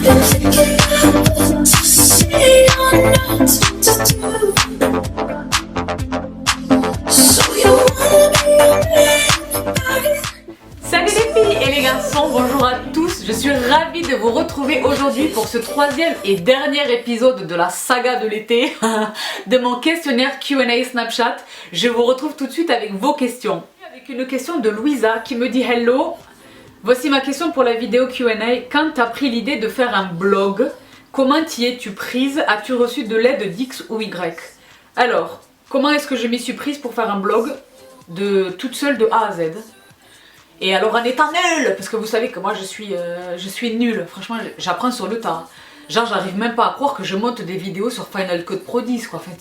Salut les filles et les garçons, bonjour à tous, je suis ravie de vous retrouver aujourd'hui pour ce troisième et dernier épisode de la saga de l'été de mon questionnaire Q&A Snapchat. Je vous retrouve tout de suite avec vos questions. Avec une question de Louisa qui me dit « Hello, voici ma question pour la vidéo Q&A. Quand t'as pris l'idée de faire un blog, comment t'y es-tu prise? As-tu reçu de l'aide d'X ou Y ?» Alors, comment est-ce que je m'y suis prise pour faire un blog de toute seule de A à Z? Et alors en étant nulle, parce que vous savez que moi je suis nulle, franchement j'apprends sur le tas. Genre j'arrive même pas à croire que je monte des vidéos sur Final Cut Pro 10 quoi. Enfin,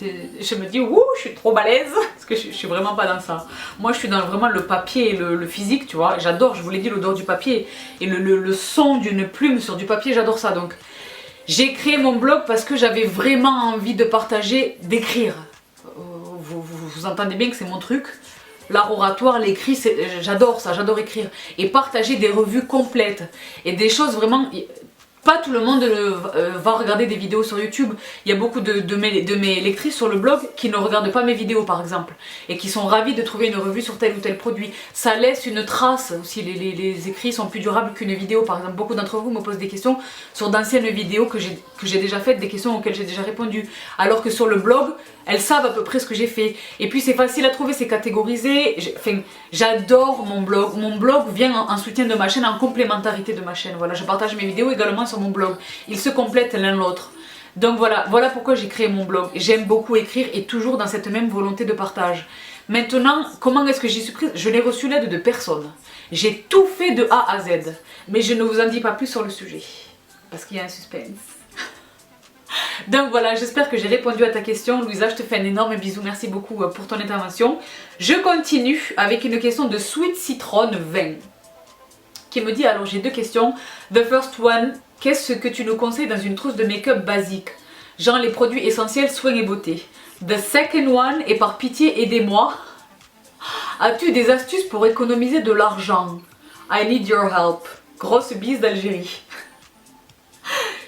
je me dis ouh je suis trop balèze, parce que je suis vraiment pas dans ça. Moi je suis dans vraiment le papier et le physique tu vois. J'adore, je vous l'ai dit, l'odeur du papier et le son d'une plume sur du papier, j'adore ça. Donc j'ai créé mon blog parce que j'avais vraiment envie de partager, d'écrire. Vous entendez bien que c'est mon truc. L'art oratoire, l'écrit, j'adore ça, j'adore écrire. Et partager des revues complètes. Et des choses vraiment... Pas tout le monde va regarder des vidéos sur YouTube. Il y a beaucoup de mes lectrices sur le blog qui ne regardent pas mes vidéos par exemple. Et qui sont ravis de trouver une revue sur tel ou tel produit. Ça laisse une trace aussi, les écrits sont plus durables qu'une vidéo. Par exemple, beaucoup d'entre vous me posent des questions sur d'anciennes vidéos que j'ai déjà faites, des questions auxquelles j'ai déjà répondu. Alors que sur le blog, elles savent à peu près ce que j'ai fait. Et puis c'est facile à trouver, c'est catégorisé. Enfin, j'adore mon blog. Mon blog vient en soutien de ma chaîne, en complémentarité de ma chaîne. Voilà, je partage mes vidéos également sur mon blog. Ils se complètent l'un l'autre. Donc voilà pourquoi j'ai créé mon blog. J'aime beaucoup écrire et toujours dans cette même volonté de partage. Maintenant, comment est-ce que j'y suis prise? Je n'ai reçu l'aide de personne. J'ai tout fait de A à Z. Mais je ne vous en dis pas plus sur le sujet. Parce qu'il y a un suspense. Donc voilà, j'espère que j'ai répondu à ta question. Louisa, je te fais un énorme bisou. Merci beaucoup pour ton intervention. Je continue avec une question de Sweet Citron 20 qui me dit, alors j'ai deux questions. The first one, qu'est-ce que tu nous conseilles dans une trousse de make-up basique? Genre les produits essentiels, soins et beauté. The second one, et par pitié aidez-moi. As-tu des astuces pour économiser de l'argent? I need your help. Grosse bise d'Algérie.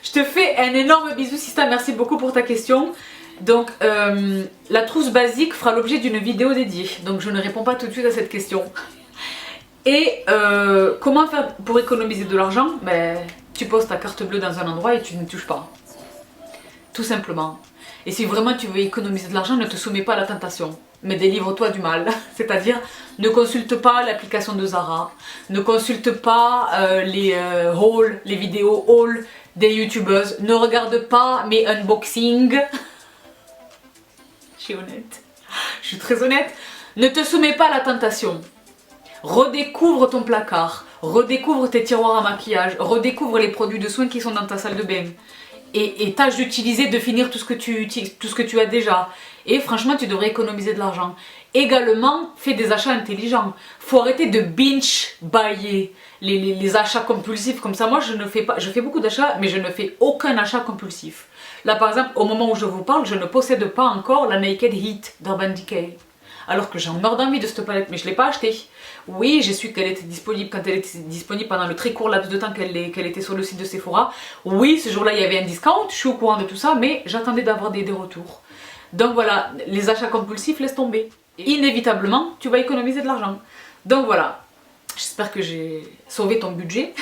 Je te fais un énorme bisou Sista, merci beaucoup pour ta question. Donc la trousse basique fera l'objet d'une vidéo dédiée, donc je ne réponds pas tout de suite à cette question. Et comment faire pour économiser de l'argent? Ben, tu poses ta carte bleue dans un endroit et tu ne touches pas. Tout simplement. Et si vraiment tu veux économiser de l'argent, ne te soumets pas à la tentation, mais délivre-toi du mal. C'est-à-dire, ne consulte pas l'application de Zara, ne consulte pas les hauls, les vidéos hauls des youtubeuses, ne regarde pas mes unboxings. Je suis honnête, je suis très honnête. Ne te soumets pas à la tentation. Redécouvre ton placard, redécouvre tes tiroirs à maquillage, redécouvre les produits de soins qui sont dans ta salle de bain. Et tâche d'utiliser, de finir tout ce que tu as déjà. Et franchement, tu devrais économiser de l'argent. Également, fais des achats intelligents. Faut arrêter de binge buyer les achats compulsifs comme ça. Moi, je fais beaucoup d'achats, mais je ne fais aucun achat compulsif. Là, par exemple, au moment où je vous parle, je ne possède pas encore la Naked Heat d'Urban Decay. Alors que j'en meurs d'envie de cette palette, mais je ne l'ai pas achetée. Oui, j'ai su qu'elle était disponible quand elle était disponible pendant le très court laps de temps qu'elle était sur le site de Sephora. Oui, ce jour-là, il y avait un discount, je suis au courant de tout ça, mais j'attendais d'avoir des retours. Donc voilà, les achats compulsifs, laisse tomber. Et inévitablement, tu vas économiser de l'argent. Donc voilà, j'espère que j'ai sauvé ton budget.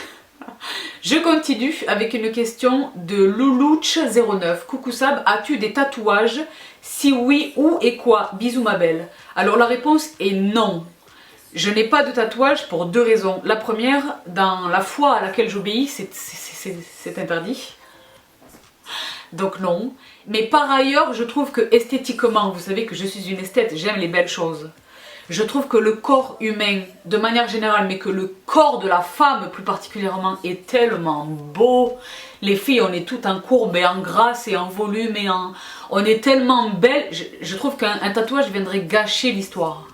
Je continue avec une question de Loulouch09. Coucou Sab, as-tu des tatouages? Si oui, où et quoi? Bisous ma belle. Alors la réponse est non. Je n'ai pas de tatouage pour deux raisons. La première, dans la foi à laquelle j'obéis, c'est interdit. Donc non. Mais par ailleurs, je trouve que esthétiquement, vous savez que je suis une esthète, j'aime les belles choses. Je trouve que le corps humain, de manière générale, mais que le corps de la femme plus particulièrement, est tellement beau. Les filles, on est toutes en courbe et en grâce et en volume et en... On est tellement belles. Je trouve qu'un tatouage viendrait gâcher l'histoire.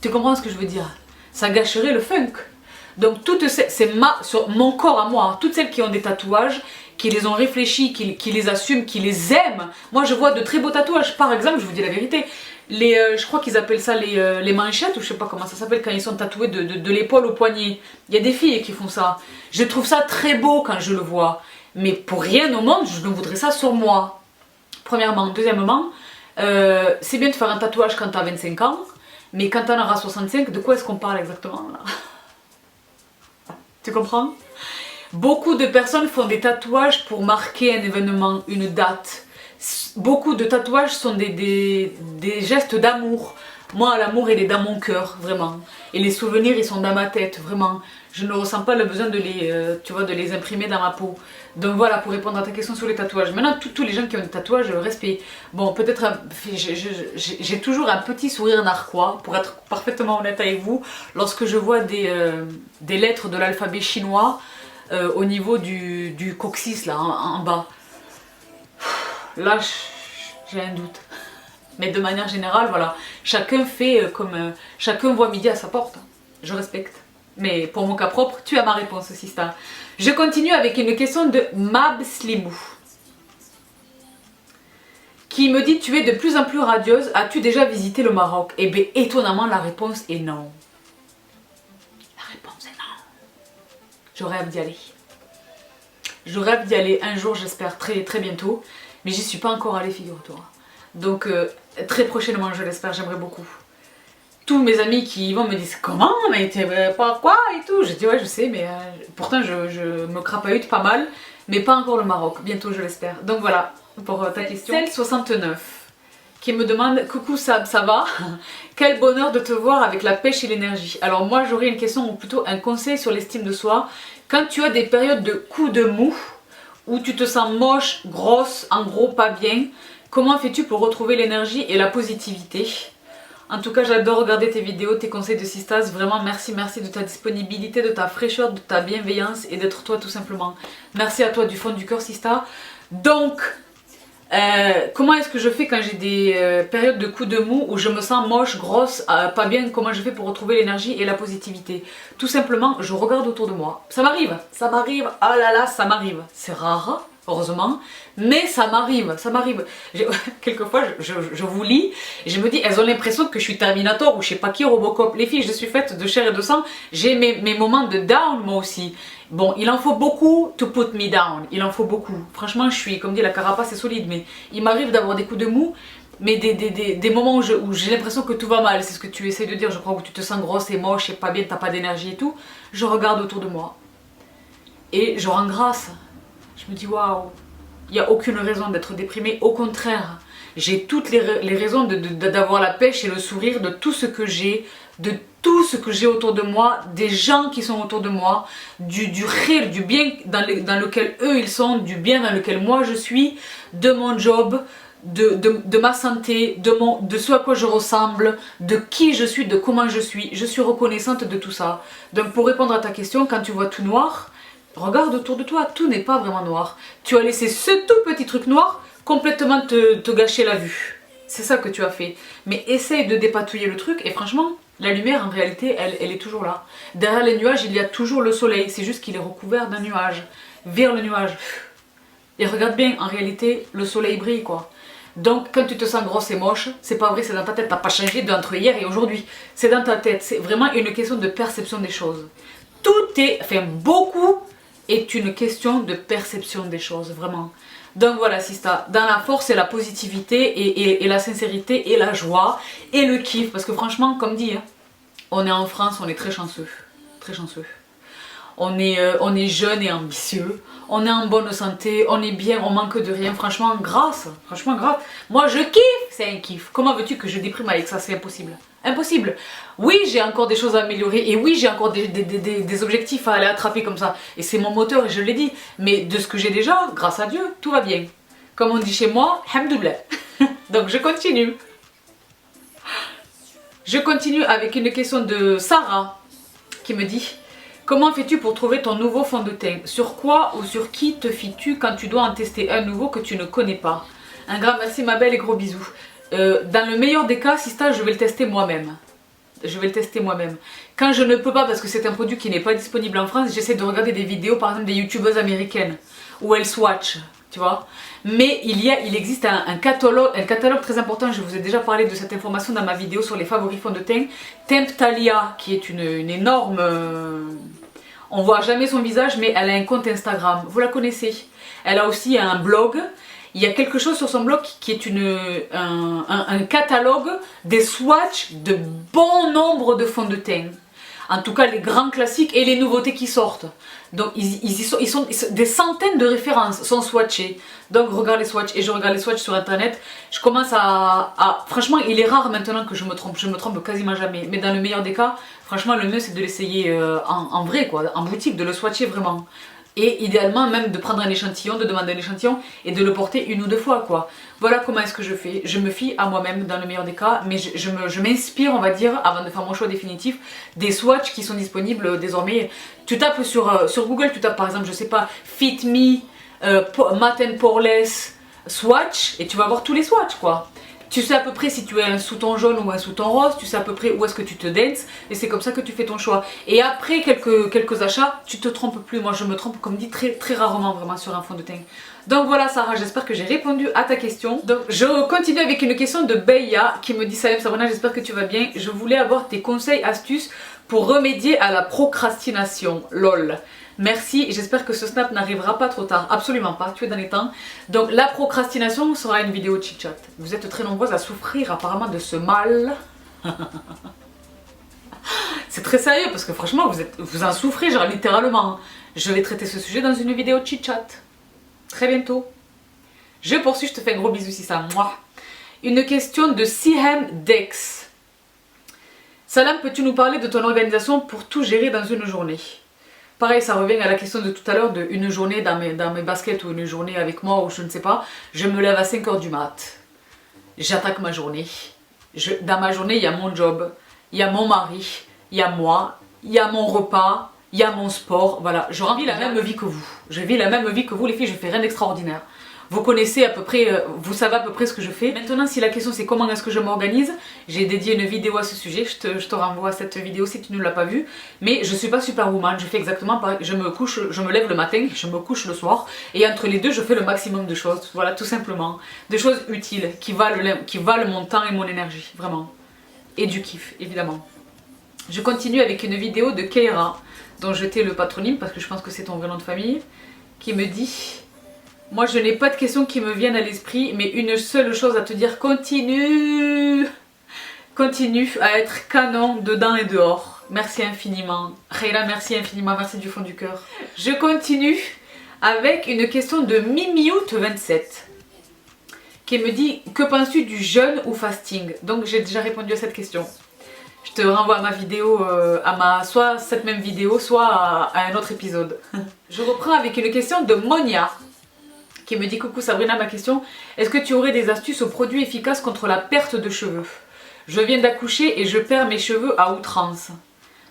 Tu comprends ce que je veux dire? Ça gâcherait le funk. Donc c'est sur mon corps à moi, toutes celles qui ont des tatouages, qui les ont réfléchis, qui les assument, qui les aiment. Moi je vois de très beaux tatouages. Par exemple, je vous dis la vérité, je crois qu'ils appellent ça les manchettes, ou je sais pas comment ça s'appelle, quand ils sont tatoués de l'épaule au poignet. Il y a des filles qui font ça. Je trouve ça très beau quand je le vois. Mais pour rien au monde, je ne voudrais ça sur moi. Premièrement. Deuxièmement, c'est bien de faire un tatouage quand tu as 25 ans, mais quand tu en auras 65, de quoi est-ce qu'on parle exactement là? Tu comprends? Beaucoup de personnes font des tatouages pour marquer un événement, une date. Beaucoup de tatouages sont des gestes d'amour. Moi, l'amour, il est dans mon cœur, vraiment. Et les souvenirs, ils sont dans ma tête, vraiment. Je ne ressens pas le besoin de les imprimer dans ma peau. Donc voilà, pour répondre à ta question sur les tatouages. Maintenant, tous les gens qui ont des tatouages, respect. Bon, peut-être, j'ai toujours un petit sourire narquois, pour être parfaitement honnête avec vous, lorsque je vois des lettres de l'alphabet chinois au niveau du coccyx, là, en bas. Là, j'ai un doute. Mais de manière générale, voilà, chacun fait chacun voit midi à sa porte. Je respecte. Mais pour mon cas propre, tu as ma réponse, Sista. Je continue avec une question de Mab Slimou, qui me dit: tu es de plus en plus radieuse, as-tu déjà visité le Maroc? Eh bien, étonnamment, la réponse est non. La réponse est non. Je rêve d'y aller. Je rêve d'y aller un jour, j'espère, très, très bientôt. Mais j'y suis pas encore allée, figure-toi. Donc, très prochainement, je l'espère, j'aimerais beaucoup. Tous mes amis qui y vont me disent: comment? Mais t'es pas quoi et tout. Je dis: ouais, je sais, mais pourtant je me crapahute pas mal, mais pas encore le Maroc. Bientôt, je l'espère. Donc voilà pour ta question. Celle69 qui me demande: coucou Sab, ça va? Quel bonheur de te voir avec la pêche et l'énergie. Alors moi, j'aurais une question, ou plutôt un conseil sur l'estime de soi. Quand tu as des périodes de coups de mou, où tu te sens moche, grosse, en gros pas bien, comment fais-tu pour retrouver l'énergie et la positivité? En tout cas, j'adore regarder tes vidéos, tes conseils de Sistas. Vraiment, merci de ta disponibilité, de ta fraîcheur, de ta bienveillance et d'être toi tout simplement. Merci à toi du fond du cœur, Sista. Donc, comment est-ce que je fais quand j'ai des périodes de coups de mou où je me sens moche, grosse, pas bien? Comment je fais pour retrouver l'énergie et la positivité? Tout simplement, je regarde autour de moi. Ça m'arrive, oh là là, ça m'arrive. C'est rare, heureusement, mais ça m'arrive. Quelquefois, je vous lis et je me dis: elles ont l'impression que je suis Terminator ou je sais pas qui, Robocop. Les filles, je suis faite de chair et de sang. J'ai mes moments de down, moi aussi. Bon, il en faut beaucoup to put me down, il en faut beaucoup. Franchement, je suis, comme dit, la carapace est solide, mais il m'arrive d'avoir des coups de mou, mais des moments où j'ai l'impression que tout va mal. C'est ce que tu essaies de dire, je crois, où tu te sens grosse et moche et pas bien, t'as pas d'énergie et tout. Je regarde autour de moi et je rends grâce. Je me dis: waouh, il n'y a aucune raison d'être déprimée, au contraire. J'ai toutes les raisons d'avoir la pêche et le sourire de tout ce que j'ai, de tout ce que j'ai autour de moi, des gens qui sont autour de moi, du bien dans lequel eux ils sont, du bien dans lequel moi je suis, de mon job, de ma santé, de ce à quoi je ressemble, de qui je suis, de comment je suis. Je suis reconnaissante de tout ça. Donc pour répondre à ta question, quand tu vois tout noir, regarde autour de toi, tout n'est pas vraiment noir. Tu as laissé ce tout petit truc noir complètement te gâcher la vue. C'est ça que tu as fait. Mais essaye de dépatouiller le truc et franchement, la lumière en réalité, elle est toujours là. Derrière les nuages, il y a toujours le soleil. C'est juste qu'il est recouvert d'un nuage. Vire le nuage. Et regarde bien, en réalité, le soleil brille quoi. Donc quand tu te sens grosse et moche, c'est pas vrai, c'est dans ta tête. T'as pas changé d'entre hier et aujourd'hui. C'est dans ta tête. C'est vraiment une question de perception des choses. Beaucoup est une question de perception des choses, vraiment. Donc voilà, Sista, dans la force et la positivité et la sincérité et la joie et le kiff, parce que franchement, comme dit, hein, on est en France, on est très chanceux, très chanceux. On est jeune et ambitieux, on est en bonne santé, on est bien, on manque de rien, franchement grâce, Moi je kiffe, c'est un kiff. Comment veux-tu que je déprime avec ça? C'est impossible. Impossible. Oui, j'ai encore des choses à améliorer et oui, j'ai encore des objectifs à aller attraper comme ça. Et c'est mon moteur et je l'ai dit. Mais de ce que j'ai déjà, grâce à Dieu, tout va bien. Comme on dit chez moi, hamdoulah. Donc je continue. Je continue avec une question de Sarah qui me dit: comment fais-tu pour trouver ton nouveau fond de teint? Sur quoi ou sur qui te fies-tu quand tu dois en tester un nouveau que tu ne connais pas? Un grand merci ma belle et gros bisous. Dans le meilleur des cas, Sista, je vais le tester moi-même. Quand je ne peux pas parce que c'est un produit qui n'est pas disponible en France, j'essaie de regarder des vidéos par exemple des youtubeuses américaines où elles swatchent. tu vois. Mais il existe un catalogue très important, je vous ai déjà parlé de cette information dans ma vidéo sur les favoris fonds de teint. Temptalia, qui est une énorme... on voit jamais son visage, mais elle a un compte Instagram, vous la connaissez. Elle a aussi un blog. Il y a quelque chose sur son blog qui est un catalogue des swatchs de bon nombre de fonds de teint. En tout cas les grands classiques et les nouveautés qui sortent. Donc des centaines de références sont swatchées. Donc regarde les swatchs et je regarde les swatchs sur internet. Je commence franchement il est rare maintenant que je me trompe quasiment jamais. Mais dans le meilleur des cas, franchement le mieux c'est de l'essayer en vrai quoi, en boutique, de le swatcher vraiment. Et idéalement même de prendre un échantillon, de demander un échantillon et de le porter 1 ou 2 fois quoi. Voilà comment est-ce que je fais. Je me fie à moi-même dans le meilleur des cas, mais je m'inspire on va dire, avant de faire mon choix définitif, des swatchs qui sont disponibles désormais. Tu tapes sur Google, tu tapes par exemple, je sais pas, Fit Me, Matte and Poreless swatch et tu vas voir tous les swatchs quoi. Tu sais à peu près si tu as un sous-ton jaune ou un sous-ton rose, tu sais à peu près où est-ce que tu te denses et c'est comme ça que tu fais ton choix. Et après quelques achats, tu te trompes plus. Moi je me trompe comme dit très rarement vraiment sur un fond de teint. Donc voilà Sarah, j'espère que j'ai répondu à ta question. Donc je continue avec une question de Beya qui me dit Salam Sabrina, j'espère que tu vas bien. Je voulais avoir tes conseils, astuces pour remédier à la procrastination. Lol. Merci, j'espère que ce snap n'arrivera pas trop tard. Absolument pas, tu es dans les temps. Donc la procrastination sera une vidéo chit-chat. Vous êtes très nombreuses à souffrir apparemment de ce mal. C'est très sérieux parce que franchement vous en souffrez genre littéralement. Je vais traiter ce sujet dans une vidéo chit-chat. Très bientôt. Je poursuis, je te fais un gros bisou si ça moi. Une question de Sihem Dex. Salam, peux-tu nous parler de ton organisation pour tout gérer dans une journée? Pareil, ça revient à la question de tout à l'heure de une journée dans mes baskets ou une journée avec moi ou je ne sais pas. Je me lève à 5 h du mat. J'attaque ma journée. Dans ma journée, il y a mon job, il y a mon mari, il y a moi, il y a mon repas, il y a mon sport. Voilà, je vis la même vie que vous. Je vis la même vie que vous les filles, je fais rien d'extraordinaire. Vous connaissez à peu près, vous savez à peu près ce que je fais. Maintenant, si la question c'est comment est-ce que je m'organise, j'ai dédié une vidéo à ce sujet, je te renvoie à cette vidéo si tu ne l'as pas vue. Mais je suis pas superwoman, je fais exactement pareil. Je me lève le matin, je me couche le soir, et entre les deux, je fais le maximum de choses. Voilà, tout simplement. Des choses utiles, qui valent mon temps et mon énergie, vraiment. Et du kiff, évidemment. Je continue avec une vidéo de Keira, dont je t'ai le patronyme, parce que je pense que c'est ton vrai nom de famille, qui me dit... Moi je n'ai pas de questions qui me viennent à l'esprit, mais une seule chose à te dire, continue à être canon dedans et dehors. Merci infiniment. Khaira, merci infiniment, merci du fond du cœur. Je continue avec une question de Mimiout27 qui me dit, que penses-tu du jeûne ou fasting? Donc j'ai déjà répondu à cette question. Je te renvoie à ma vidéo, soit cette même vidéo, soit à un autre épisode. Je reprends avec une question de Monia qui me dit coucou Sabrina, ma question, est-ce que tu aurais des astuces aux produits efficaces contre la perte de cheveux? Je viens d'accoucher et je perds mes cheveux à outrance.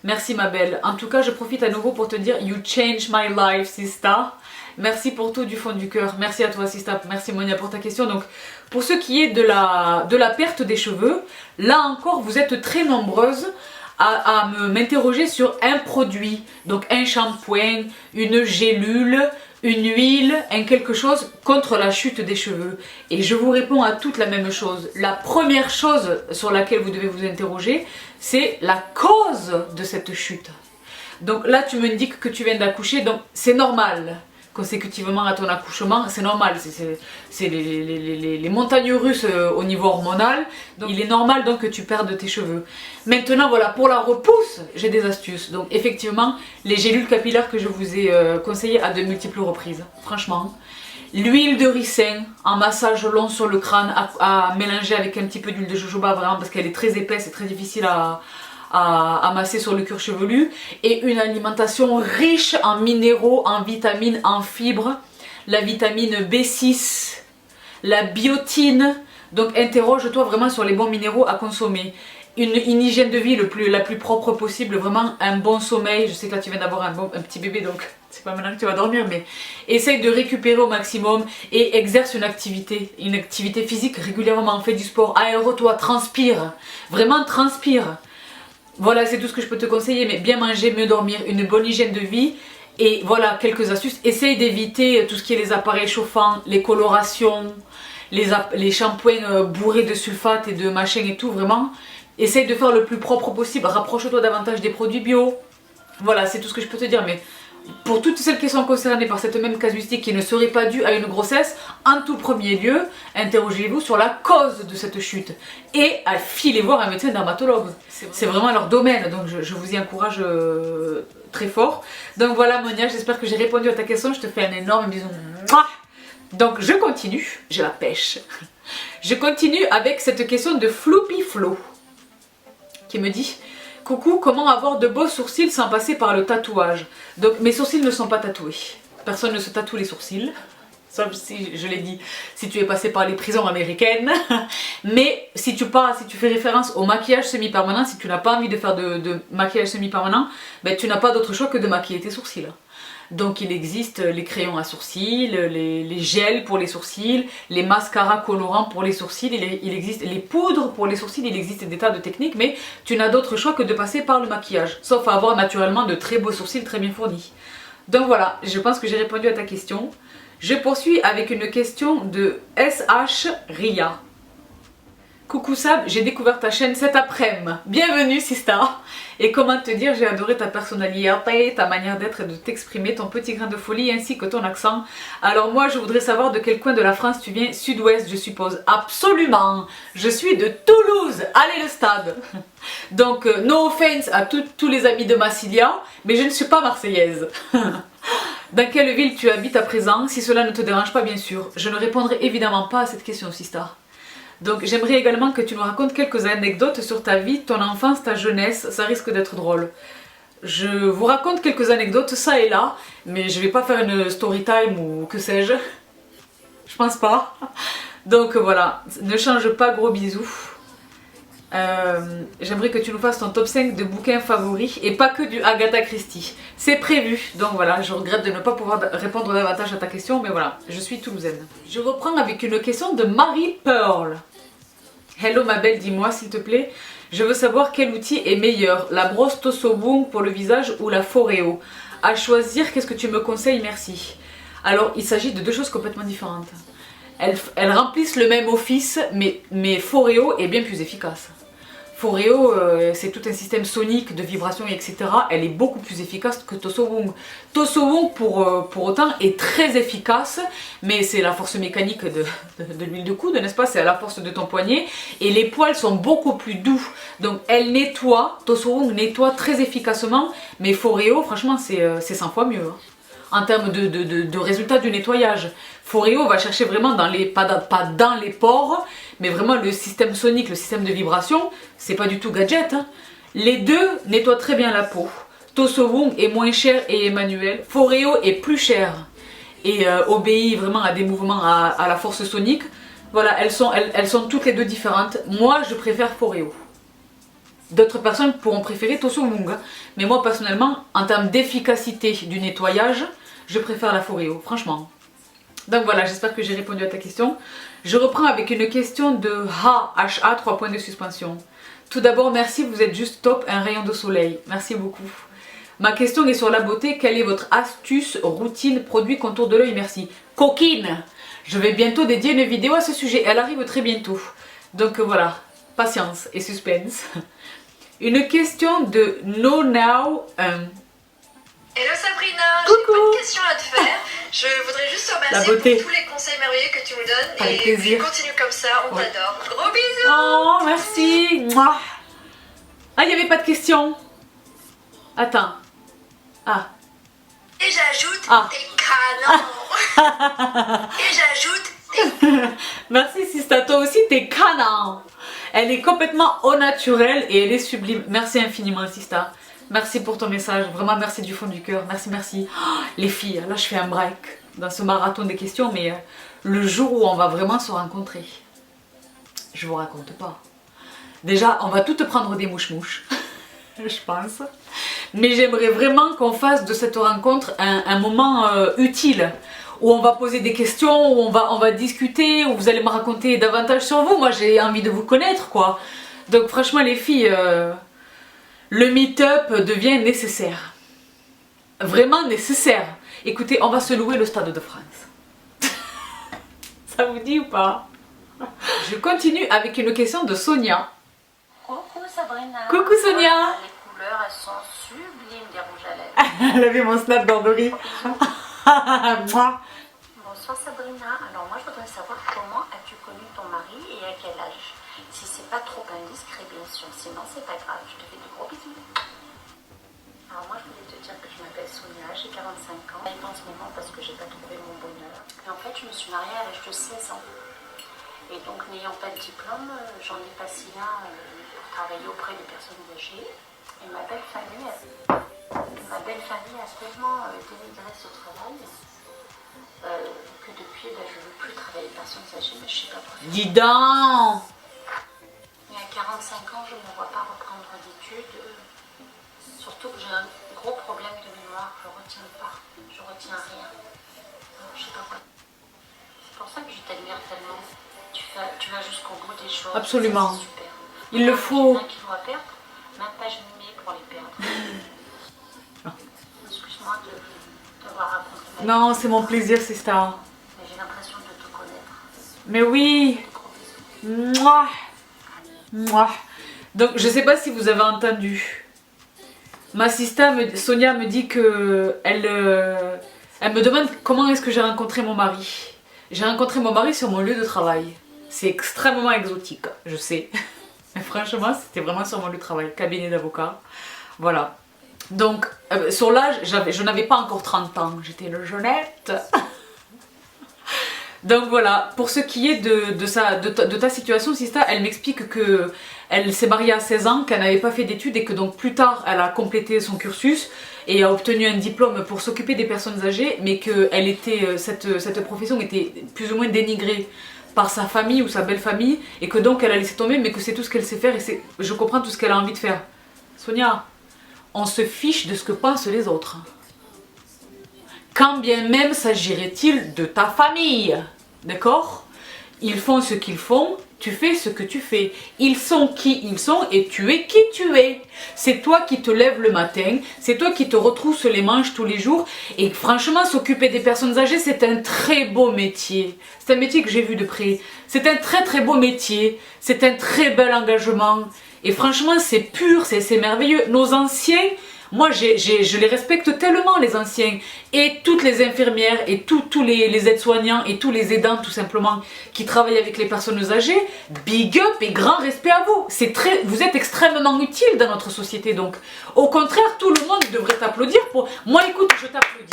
Merci ma belle. En tout cas, je profite à nouveau pour te dire you changed my life, Sista. Merci pour tout du fond du cœur. Merci à toi, Sista. Merci Monia pour ta question. Donc, pour ce qui est de la perte des cheveux, là encore, vous êtes très nombreuses à m'interroger sur un produit. Donc, un shampoing, une gélule, une huile, un quelque chose contre la chute des cheveux. Et je vous réponds à toutes la même chose. La première chose sur laquelle vous devez vous interroger, c'est la cause de cette chute. Donc là, tu me dis que tu viens d'accoucher, donc c'est normal. Consécutivement à ton accouchement, c'est normal, c'est les montagnes russes au niveau hormonal, donc il est normal donc que tu perdes tes cheveux. Maintenant voilà, pour la repousse, j'ai des astuces. Donc effectivement, les gélules capillaires que je vous ai conseillées à de multiples reprises, franchement. L'huile de ricin en massage long sur le crâne à mélanger avec un petit peu d'huile de jojoba, vraiment parce qu'elle est très épaisse et très difficile à masser sur le cuir chevelu, et une alimentation riche en minéraux, en vitamines, en fibres, la vitamine B6, la biotine. Donc interroge-toi vraiment sur les bons minéraux à consommer. Une hygiène de vie la plus propre possible, vraiment un bon sommeil. Je sais que là tu viens d'avoir un petit bébé, donc c'est pas maintenant que tu vas dormir, mais essaye de récupérer au maximum et exerce une activité physique régulièrement. Fais du sport, aère-toi, transpire, vraiment transpire. Voilà, c'est tout ce que je peux te conseiller, mais bien manger, mieux dormir, une bonne hygiène de vie Et voilà, quelques astuces. Essaye d'éviter tout ce qui est les appareils chauffants, les colorations, les shampoings bourrés de sulfate et de machin et tout, vraiment. Essaye de faire le plus propre possible. Rapproche-toi davantage des produits bio. Voilà, c'est tout ce que je peux te dire. Mais pour toutes celles qui sont concernées par cette même casuistique qui ne serait pas due à une grossesse, en tout premier lieu, interrogez-vous sur la cause de cette chute. Et filez voir un médecin dermatologue. C'est vraiment leur domaine, donc je vous y encourage très fort. Donc voilà Monia, j'espère que j'ai répondu à ta question. Je te fais un énorme bisou. Donc je continue, j'ai la pêche. Je continue avec cette question de Floopy Flo qui me dit: coucou, comment avoir de beaux sourcils sans passer par le tatouage? Donc mes sourcils ne sont pas tatoués. Personne ne se tatoue les sourcils. Sauf si, je l'ai dit, si tu es passé par les prisons américaines. Mais si tu fais référence au maquillage semi-permanent, si tu n'as pas envie de faire de maquillage semi-permanent, ben, tu n'as pas d'autre choix que de maquiller tes sourcils. Donc il existe les crayons à sourcils, les gels pour les sourcils, les mascaras colorants pour les sourcils, il existe les poudres pour les sourcils, il existe des tas de techniques, mais tu n'as d'autre choix que de passer par le maquillage, sauf à avoir naturellement de très beaux sourcils très bien fournis. Donc voilà, je pense que j'ai répondu à ta question. Je poursuis avec une question de SH Ria. Coucou Sab, j'ai découvert ta chaîne cet après-midi. Bienvenue Sista. Et comment te dire, j'ai adoré ta personnalité, ta manière d'être et de t'exprimer, ton petit grain de folie ainsi que ton accent. Alors moi je voudrais savoir de quel coin de la France tu viens, sud-ouest je suppose. Absolument, je suis de Toulouse, allez le stade. Donc no offense à tous les amis de Massilia, mais je ne suis pas marseillaise. Dans quelle ville tu habites à présent, si cela ne te dérange pas bien sûr. Je ne répondrai évidemment pas à cette question Sista. Donc j'aimerais également que tu nous racontes quelques anecdotes sur ta vie, ton enfance, ta jeunesse, ça risque d'être drôle. Je vous raconte quelques anecdotes ça et là, mais je vais pas faire une story time ou que sais-je. Je pense pas. Donc voilà, ne change pas, gros bisous. J'aimerais que tu nous fasses ton top 5 de bouquins favoris et pas que du Agatha Christie. C'est prévu, donc voilà, je regrette de ne pas pouvoir répondre davantage à ta question, mais voilà, je suis toulousaine. Je reprends avec une question de Marie Pearl. Hello ma belle, dis-moi s'il te plaît, je veux savoir quel outil est meilleur, la brosse Tosobung pour le visage ou la Foreo. À choisir, qu'est-ce que tu me conseilles, merci. Alors il s'agit de deux choses complètement différentes. Elles remplissent le même office, mais Foreo est bien plus efficace. Foreo, c'est tout un système sonique de vibrations, etc. Elle est beaucoup plus efficace que Tosobung. Tosobung, pour autant, est très efficace, mais c'est la force mécanique de l'huile de coude, n'est-ce pas? C'est à la force de ton poignet. Et les poils sont beaucoup plus doux. Donc, elle nettoie, Tosobung nettoie très efficacement, mais Foreo, franchement, c'est 100 fois mieux. Hein. En termes de résultats du nettoyage. Foreo va chercher vraiment pas dans les pores, mais vraiment le système sonique, le système de vibration, c'est pas du tout gadget. Hein. Les deux nettoient très bien la peau. Tosobung est moins cher et est manuel. Foreo est plus cher et obéit vraiment à des mouvements à la force sonique. Voilà, elles sont toutes les deux différentes. Moi, je préfère Foreo. D'autres personnes pourront préférer Tosobung. Hein. Mais moi, personnellement, en termes d'efficacité du nettoyage, je préfère la Foreo, franchement. Donc voilà, j'espère que j'ai répondu à ta question. Je reprends avec une question de HA, 3 points de suspension. Tout d'abord, merci, vous êtes juste top, un rayon de soleil. Merci beaucoup. Ma question est sur la beauté. Quelle est votre astuce, routine, produit, contour de l'œil? Merci. Coquine! Je vais bientôt dédier une vidéo à ce sujet. Elle arrive très bientôt. Donc voilà, patience et suspense. Une question de No Now. Hello Sabrina, j'ai pas de questions à te faire. Je voudrais juste te remercier pour tous les conseils merveilleux que tu me donnes. Avec plaisir. Continue comme ça, on t'adore. Gros bisous. Oh, merci. Ah, il n'y avait pas de questions. Attends. Ah. Et j'ajoute tes canons. Et j'ajoute tes... Merci Sista, toi aussi t'es canon. Elle est complètement au naturel et elle est sublime. Merci infiniment Sista. Merci pour ton message, vraiment merci du fond du cœur, merci, merci. Oh, les filles, là je fais un break dans ce marathon des questions, mais le jour où on va vraiment se rencontrer, je vous raconte pas. Déjà, on va toutes prendre des mouches-mouches, je pense. Mais j'aimerais vraiment qu'on fasse de cette rencontre un moment utile, où on va poser des questions, où on va discuter, où vous allez me raconter davantage sur vous. Moi j'ai envie de vous connaître, quoi. Donc franchement les filles... le meet-up devient nécessaire. vraiment nécessaire. Écoutez, on va se louer le Stade de France. Ça vous dit ou pas? Je continue avec une question de Sonia. Coucou Sabrina. Coucou Sonia. Les couleurs, elles sont sublimes des rouges à lèvres. Elle a vu mon snap d'Andori. Moi. Bonsoir Sabrina. Alors moi je voudrais savoir comment as-tu connu ton mari et à quel âge? Si c'est pas trop indiscret bien sûr, sinon c'est pas grave. Je te fais de gros bisous. Alors moi je voulais te dire que je m'appelle Sonia, j'ai 45 ans. Et en ce moment parce que j'ai pas trouvé mon bonheur. Et en fait je me suis mariée à l'âge de 16 ans. Et donc n'ayant pas de diplôme, j'en ai passé un pour travailler auprès des personnes âgées. Et ma belle famille a tellement dénigré ce travail que depuis je ne veux plus travailler avec les personnes âgées, mais je ne sais pas pourquoi. Dis donc. Mais à 45 ans, je ne me vois pas reprendre d'études. Surtout que j'ai un gros problème de mémoire, je ne retiens pas, je ne retiens rien. Alors, je ne sais pas pourquoi. C'est pour ça que je t'admire tellement. Tu vas jusqu'au bout des choses. Absolument. C'est super. Il le faut. 20 kilos à perdre, même pas je m'y mets pour les perdre. Excuse-moi de t'avoir raconté ma vie. Non, c'est mon plaisir, c'est ça. Mais j'ai l'impression de te connaître. Mais oui. Gros bisous. Mouah. Mouah. Donc, je sais pas si vous avez entendu. Ma Sonia me dit que elle me demande comment est-ce que j'ai rencontré mon mari. J'ai rencontré mon mari sur mon lieu de travail. C'est extrêmement exotique, je sais. Mais franchement, c'était vraiment sur mon lieu de travail, cabinet d'avocat. Voilà. Donc, sur l'âge, je n'avais pas encore 30 ans. J'étais une jeunette. Donc voilà, pour ce qui est de ta situation, Sista, elle m'explique que elle s'est mariée à 16 ans, qu'elle n'avait pas fait d'études et que donc plus tard, elle a complété son cursus et a obtenu un diplôme pour s'occuper des personnes âgées, mais que cette profession était plus ou moins dénigrée par sa famille ou sa belle famille et que donc elle a laissé tomber, mais que c'est tout ce qu'elle sait faire et je comprends tout ce qu'elle a envie de faire. Sonia, on se fiche de ce que pensent les autres. Quand bien même s'agirait-il de ta famille, d'accord? Ils font ce qu'ils font, tu fais ce que tu fais. Ils sont qui ils sont et tu es qui tu es. C'est toi qui te lèves le matin, c'est toi qui te retrousses les manches tous les jours. Et franchement, s'occuper des personnes âgées, c'est un très beau métier. C'est un métier que j'ai vu de près. C'est un très très beau métier, c'est un très bel engagement. Et franchement, c'est pur, c'est merveilleux. Nos anciens, moi je les respecte tellement, les anciens. Et toutes les infirmières et tous les aides-soignants et tous les aidants tout simplement qui travaillent avec les personnes âgées, big up et grand respect à vous. Vous êtes extrêmement utile dans notre société donc. Au contraire, tout le monde devrait t'applaudir pour... Moi écoute, je t'applaudis.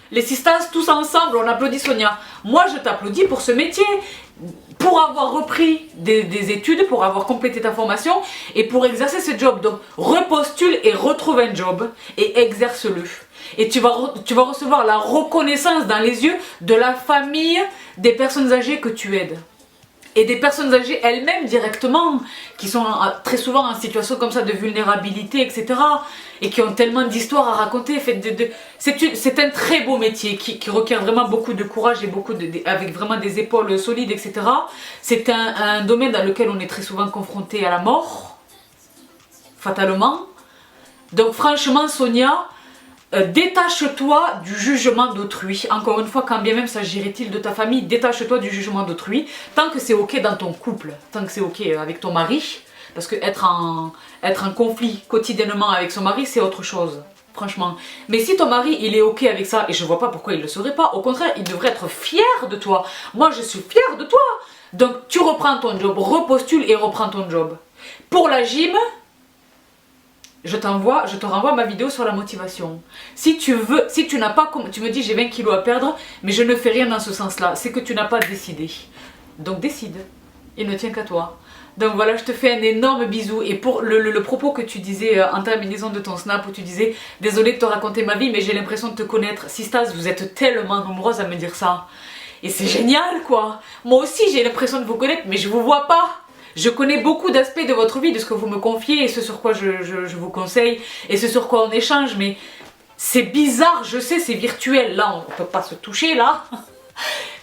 Les sistas, tous ensemble, on applaudit Sonia. Moi je t'applaudis pour ce métier. Pour avoir repris des études, pour avoir complété ta formation et pour exercer ce job. Donc repostule et retrouve un job et exerce-le. Et tu vas recevoir la reconnaissance dans les yeux de la famille des personnes âgées que tu aides. Et des personnes âgées elles-mêmes directement, qui sont très souvent en situation comme ça de vulnérabilité, etc. Et qui ont tellement d'histoires à raconter. C'est un très beau métier qui requiert vraiment beaucoup de courage et avec vraiment des épaules solides, etc. C'est un domaine dans lequel on est très souvent confronté à la mort, fatalement. Donc franchement, Sonia, détache-toi du jugement d'autrui. Encore une fois, quand bien même s'agirait-il de ta famille, détache-toi du jugement d'autrui. Tant que c'est ok dans ton couple, tant que c'est ok avec ton mari, parce que être en conflit quotidiennement avec son mari, c'est autre chose, franchement. Mais si ton mari, il est ok avec ça, et je vois pas pourquoi il le serait pas, au contraire, il devrait être fier de toi. Moi, je suis fière de toi. Donc, tu reprends ton job, repostule et reprends ton job. Pour la gym, je te renvoie ma vidéo sur la motivation. Si tu n'as pas, tu me dis j'ai 20 kilos à perdre, mais je ne fais rien dans ce sens-là, c'est que tu n'as pas décidé. Donc décide, il ne tient qu'à toi. Donc voilà, je te fais un énorme bisou. Et pour le propos que tu disais en terminaison de ton snap, où tu disais désolé de te raconter ma vie, mais j'ai l'impression de te connaître. Sistas, vous êtes tellement nombreuses à me dire ça. Et c'est génial quoi. Moi aussi j'ai l'impression de vous connaître, mais je vous vois pas. Je connais beaucoup d'aspects de votre vie, de ce que vous me confiez et ce sur quoi je vous conseille et ce sur quoi on échange, mais c'est bizarre, je sais, c'est virtuel, là on ne peut pas se toucher là,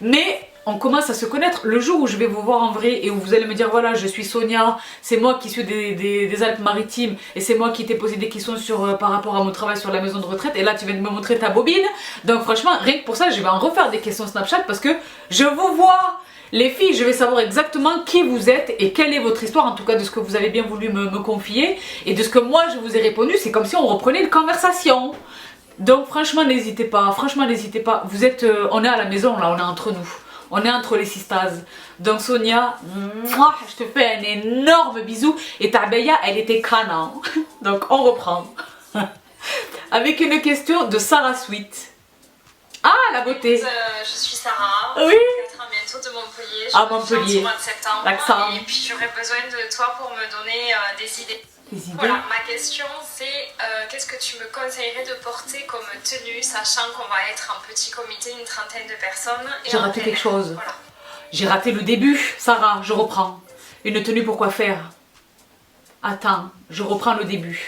mais on commence à se connaître. Le jour où je vais vous voir en vrai et où vous allez me dire voilà, je suis Sonia, c'est moi qui suis des Alpes-Maritimes et c'est moi qui t'ai posé des questions par rapport à mon travail sur la maison de retraite, et là tu viens de me montrer ta bobine. Donc franchement, rien que pour ça, je vais en refaire des questions Snapchat parce que je vous vois. Les filles, je vais savoir exactement qui vous êtes et quelle est votre histoire, en tout cas de ce que vous avez bien voulu me confier et de ce que moi je vous ai répondu. C'est comme si on reprenait une conversation. Donc franchement n'hésitez pas, vous êtes, on est à la maison là, on est entre nous, on est entre les sistas. Donc Sonia, mouah, je te fais un énorme bisou et ta Beya elle était canin. Donc on reprend. Avec une question de Sarah Sweet. Ah la beauté. Je suis Sarah, oui. je vais bientôt de Montpellier, je Montpellier. reviens au mois de septembre L'accent. et puis j'aurais besoin de toi pour me donner des idées. Voilà, ma question c'est qu'est-ce que tu me conseillerais de porter comme tenue, sachant qu'on va être en petit comité, une trentaine de personnes. J'ai raté quelque chose. Voilà. J'ai raté le début, Sarah, je reprends. Une tenue pour quoi faire? Attends, je reprends le début.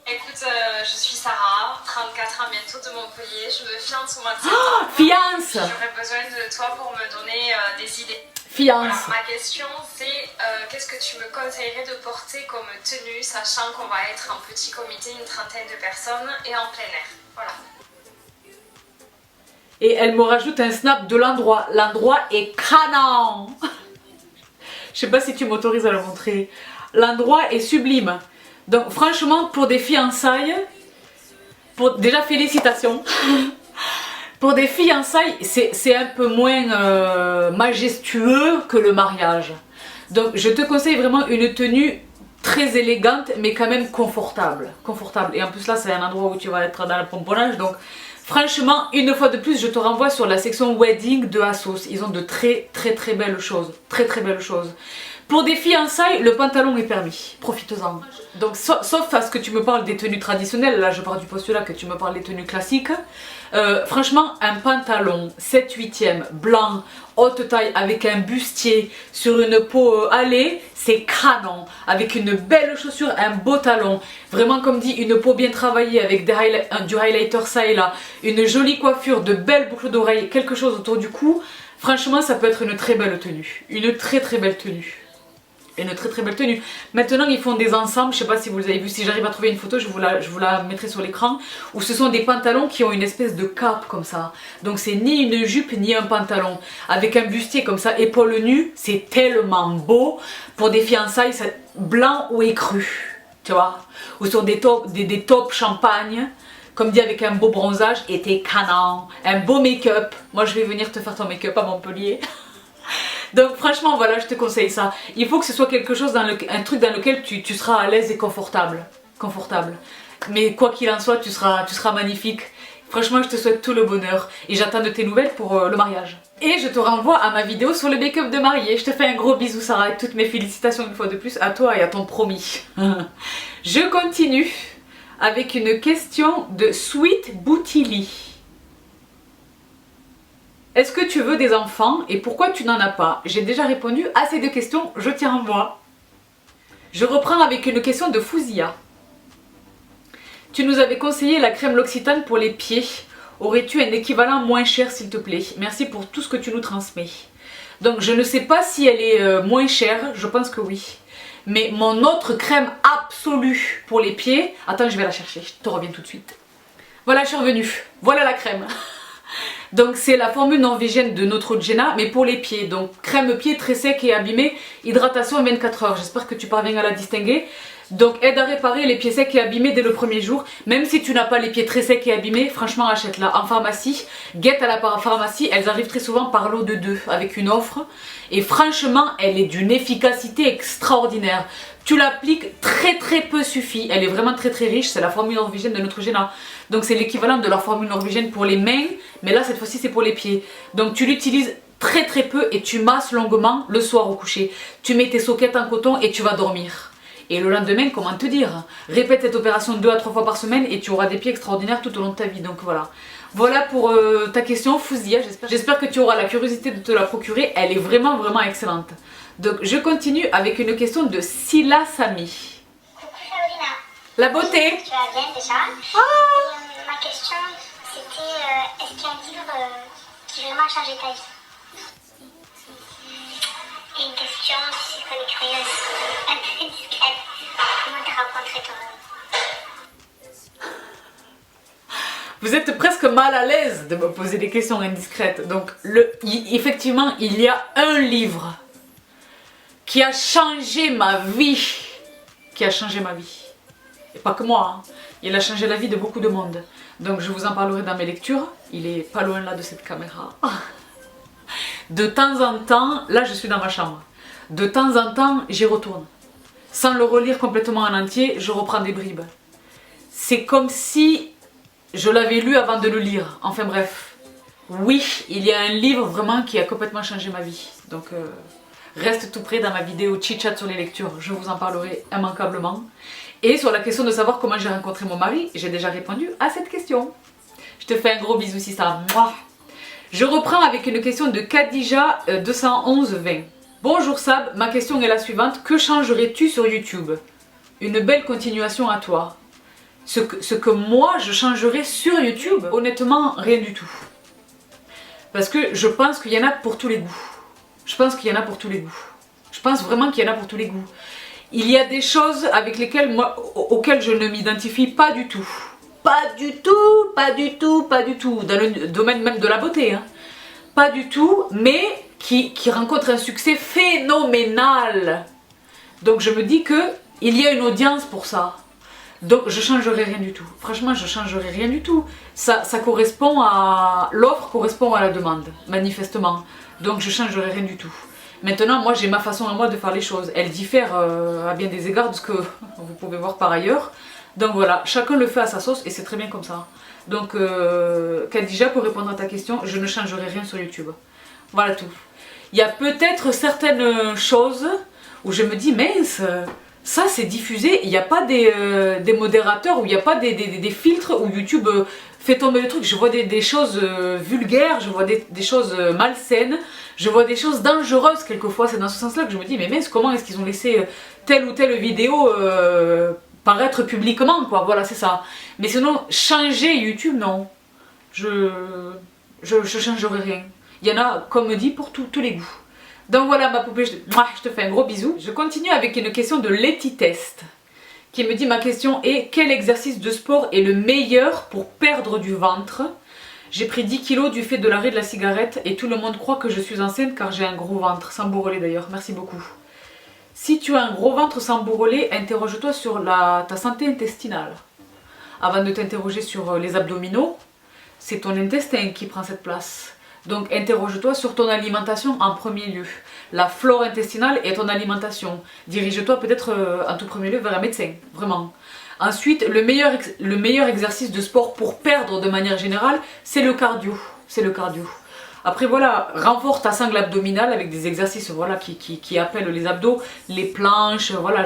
Écoute, je suis Sarah, 34 ans bientôt de Montpellier, je me fiance au mois de septembre. Fiance. J'aurais besoin de toi pour me donner des idées. Fiance. Voilà, ma question c'est qu'est-ce que tu me conseillerais de porter comme tenue, sachant qu'on va être en petit comité, une trentaine de personnes et en plein air. Voilà. Et elle me rajoute un snap de l'endroit. L'endroit est canon. Je sais pas si tu m'autorises à le montrer. L'endroit est sublime. Donc franchement, pour des fiançailles, déjà félicitations. Pour des fiançailles, c'est un peu moins majestueux que le mariage. Donc je te conseille vraiment une tenue très élégante, mais quand même confortable. Et en plus là, c'est un endroit où tu vas être dans le pomponnage. Donc franchement, une fois de plus, je te renvoie sur la section wedding de Asos. Ils ont de très belles choses. Très belles choses. Pour des fiançailles, le pantalon est permis. Profitez-en. Donc, sauf à ce que tu me parles des tenues traditionnelles, là je pars du postulat que tu me parles des tenues classiques. Franchement, un pantalon 7/8e, blanc, haute taille, avec un bustier, sur une peau hâlée, c'est canon. Avec une belle chaussure, un beau talon. Vraiment, comme dit, une peau bien travaillée avec du highlighter ça et là. Une jolie coiffure, de belles boucles d'oreilles, quelque chose autour du cou. Franchement, ça peut être une très belle tenue. Une très belle tenue. Une très belle tenue. Maintenant ils font des ensembles, je sais pas si vous les avez vu, si j'arrive à trouver une photo je vous la mettrai sur l'écran, où ce sont des pantalons qui ont une espèce de cape comme ça. Donc c'est ni une jupe ni un pantalon, avec un bustier comme ça, épaules nues, c'est tellement beau. Pour des fiançailles, blanc ou écru, tu vois, ou sur des tops champagne, comme dit avec un beau bronzage, et t'es canon, un beau make-up. Moi je vais venir te faire ton make-up à Montpellier. Donc franchement voilà, je te conseille ça. Il faut que ce soit quelque chose, un truc dans lequel tu seras à l'aise et confortable. Mais quoi qu'il en soit, tu seras magnifique. Franchement, je te souhaite tout le bonheur. Et j'attends de tes nouvelles pour le mariage. Et je te renvoie à ma vidéo sur le make-up de mariée. Je te fais un gros bisou Sarah et toutes mes félicitations une fois de plus à toi et à ton promis. Je continue avec une question de Sweet Boutili. Est-ce que tu veux des enfants et pourquoi tu n'en as pas? J'ai déjà répondu à ces deux questions, je t'y renvoie. Je reprends avec une question de Fouzia. Tu nous avais conseillé la crème L'Occitane pour les pieds. Aurais-tu un équivalent moins cher s'il te plaît? Merci pour tout ce que tu nous transmets. Donc je ne sais pas si elle est moins chère, je pense que oui. Mais mon autre crème absolue pour les pieds... Attends, je vais la chercher, je te reviens tout de suite. Voilà, je suis revenue. Voilà la crème. Donc c'est la formule norvégienne de Neutrogena, mais pour les pieds. Donc crème pied très sec et abîmé, hydratation 24 heures. J'espère que tu parviens à la distinguer. Donc aide à réparer les pieds secs et abîmés dès le premier jour. Même si tu n'as pas les pieds très secs et abîmés, franchement achète-la en pharmacie. Guette à la pharmacie, elles arrivent très souvent par lot de 2 avec une offre. Et franchement, elle est d'une efficacité extraordinaire. Tu l'appliques, très peu suffit. Elle est vraiment très riche, c'est la formule norvégienne de Neutrogena. Donc c'est l'équivalent de la formule norvégienne pour les mains, mais là cette fois-ci c'est pour les pieds. Donc tu l'utilises très peu et tu masses longuement le soir au coucher. Tu mets tes soquettes en coton et tu vas dormir. Et le lendemain, comment te dire? Répète cette opération 2 à 3 fois par semaine et tu auras des pieds extraordinaires tout au long de ta vie. Donc voilà. Voilà pour ta question Fouzia, j'espère que tu auras la curiosité de te la procurer. Elle est vraiment excellente. Donc je continue avec une question de Silla Sami. La beauté. Tu vas bien déjà. Et, ma question c'était est-ce qu'il y a un livre qui vraiment a changé ta vie? J'ai une question, je suis très curieuse, un peu discrète. Comment t'as rencontré ton homme? Vous êtes presque mal à l'aise de me poser des questions indiscrètes. Donc, effectivement, il y a un livre qui a changé ma vie. Qui a changé ma vie. Et pas que moi, hein. Il a changé la vie de beaucoup de monde. Donc, je vous en parlerai dans mes lectures. Il est pas loin là de cette caméra. De temps en temps, là je suis dans ma chambre. De temps en temps, j'y retourne. Sans le relire complètement en entier, je reprends des bribes. C'est comme si je l'avais lu avant de le lire. Enfin bref. Oui, il y a un livre vraiment qui a complètement changé ma vie. Donc reste tout près dans ma vidéo chit-chat sur les lectures. Je vous en parlerai immanquablement. Et sur la question de savoir comment j'ai rencontré mon mari, j'ai déjà répondu à cette question. Je te fais un gros bisou si ça. Mouah. Je reprends avec une question de Khadija 211-20. Bonjour Sab, ma question est la suivante. Que changerais-tu sur YouTube? Une belle continuation à toi. Ce que moi je changerais sur YouTube, honnêtement, rien du tout. Parce que je pense qu'il y en a pour tous les goûts. Je pense qu'il y en a pour tous les goûts. Je pense vraiment qu'il y en a pour tous les goûts. Il y a des choses avec lesquelles auxquelles je ne m'identifie pas du tout. Pas du tout, pas du tout, pas du tout. Dans le domaine même de la beauté. Hein. Pas du tout, mais qui rencontre un succès phénoménal. Donc je me dis qu'il y a une audience pour ça. Donc je changerai rien du tout. Franchement, je changerai rien du tout. Ça correspond à... L'offre correspond à la demande, manifestement. Donc je changerai rien du tout. Maintenant, moi j'ai ma façon à moi de faire les choses. Elle diffère à bien des égards de ce que vous pouvez voir par ailleurs. Donc voilà, chacun le fait à sa sauce et c'est très bien comme ça. Donc Khadija, pour répondre à ta question, je ne changerai rien sur YouTube. Voilà tout. Il y a peut-être certaines choses où je me dis, mince, ça c'est diffusé, il n'y a pas des modérateurs, ou il n'y a pas des filtres où YouTube fait tomber le truc. Je vois des choses vulgaires, je vois des choses malsaines, je vois des choses dangereuses quelquefois. C'est dans ce sens-là que je me dis, mais mince, comment est-ce qu'ils ont laissé telle ou telle vidéo paraître publiquement, quoi. Voilà, c'est ça. Mais sinon, changer YouTube, non. Je changerai rien. Il y en a, comme dit, pour tous les goûts. Donc voilà ma poupée, je te fais un gros bisou. Je continue avec une question de Letty Test qui me dit, ma question est, quel exercice de sport est le meilleur pour perdre du ventre? J'ai pris 10 kilos du fait de l'arrêt de la cigarette et tout le monde croit que je suis enceinte car j'ai un gros ventre, sans bourrelet d'ailleurs, merci beaucoup. Si tu as un gros ventre sans bourrelet, interroge-toi sur ta santé intestinale. Avant de t'interroger sur les abdominaux, c'est ton intestin qui prend cette place. Donc interroge-toi sur ton alimentation en premier lieu. La flore intestinale et ton alimentation. Dirige-toi peut-être en tout premier lieu vers un médecin, vraiment. Ensuite, le meilleur exercice de sport pour perdre de manière générale, c'est le cardio. C'est le cardio. Après voilà, renforce ta sangle abdominale avec des exercices voilà, qui appellent les abdos, les planches, voilà,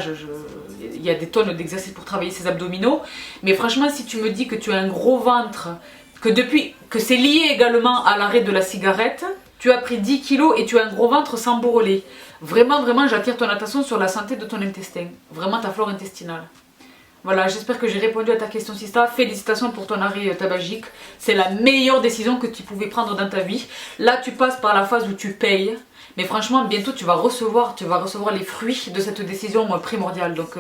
il y a des tonnes d'exercices pour travailler ces abdominaux. Mais franchement, si tu me dis que tu as un gros ventre, que c'est lié également à l'arrêt de la cigarette, tu as pris 10 kilos et tu as un gros ventre sans bourrelet. Vraiment, vraiment, j'attire ton attention sur la santé de ton intestin. Vraiment ta flore intestinale. Voilà, j'espère que j'ai répondu à ta question Sista. Félicitations pour ton arrêt tabagique. C'est la meilleure décision que tu pouvais prendre dans ta vie. Là, tu passes par la phase où tu payes. Mais franchement, bientôt, tu vas recevoir les fruits de cette décision primordiale. Donc,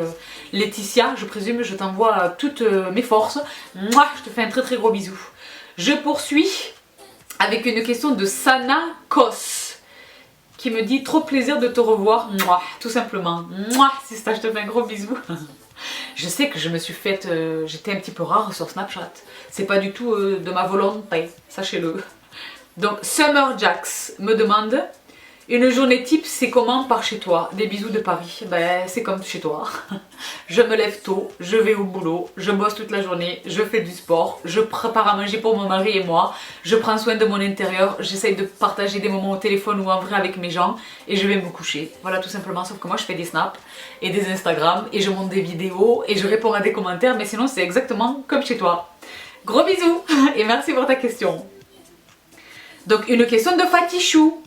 Laetitia, je présume, je t'envoie toutes mes forces. Mouah, je te fais un très très gros bisou. Je poursuis avec une question de Sana Kos qui me dit, trop plaisir de te revoir. Mouah, tout simplement. Mouah, Sista, je te fais un gros bisou. Je sais que je me suis faite, j'étais un petit peu rare sur Snapchat. C'est pas du tout de ma volonté, sachez-le. Donc Summer Jax me demande, une journée type c'est comment par chez toi? Des bisous de Paris. Ben c'est comme chez toi. Je me lève tôt, je vais au boulot, je bosse toute la journée, je fais du sport, je prépare à manger pour mon mari et moi, je prends soin de mon intérieur, j'essaye de partager des moments au téléphone ou en vrai avec mes gens et je vais me coucher. Voilà tout simplement, sauf que moi je fais des snaps et des Instagram et je monte des vidéos et je réponds à des commentaires, mais sinon c'est exactement comme chez toi. Gros bisous et merci pour ta question. Donc une question de Fatichou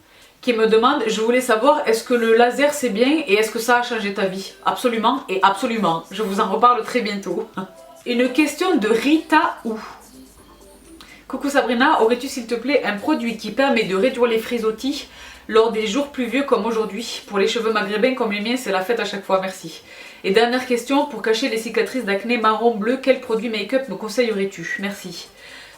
qui me demande, je voulais savoir, est-ce que le laser c'est bien et est-ce que ça a changé ta vie? Absolument et absolument, je vous en reparle très bientôt. Une question de Rita Ou. Coucou Sabrina, aurais-tu s'il te plaît un produit qui permet de réduire les frisottis lors des jours pluvieux comme aujourd'hui? Pour les cheveux maghrébins comme les miens, c'est la fête à chaque fois, merci. Et dernière question, pour cacher les cicatrices d'acné marron bleu, quel produit make-up me conseillerais-tu? Merci.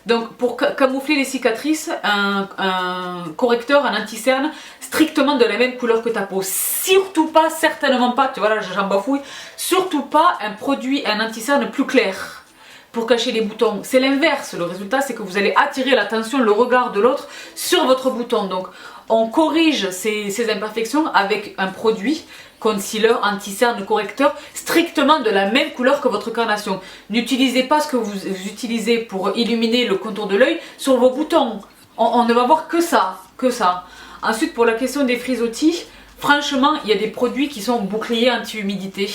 Donc pour camoufler les cicatrices, un correcteur, un anti-cerne strictement de la même couleur que ta peau. Surtout pas, certainement pas, tu vois là j'en bafouille, surtout pas un produit, un anti-cerne plus clair pour cacher les boutons. C'est l'inverse, le résultat c'est que vous allez attirer l'attention, le regard de l'autre sur votre bouton. Donc on corrige ces imperfections avec un produit concealer, anti-cerne, correcteur strictement de la même couleur que votre carnation. N'utilisez pas ce que vous utilisez pour illuminer le contour de l'œil sur vos boutons. On ne va voir que ça, que ça. Ensuite pour la question des frisottis, franchement il y a des produits qui sont boucliers anti-humidité.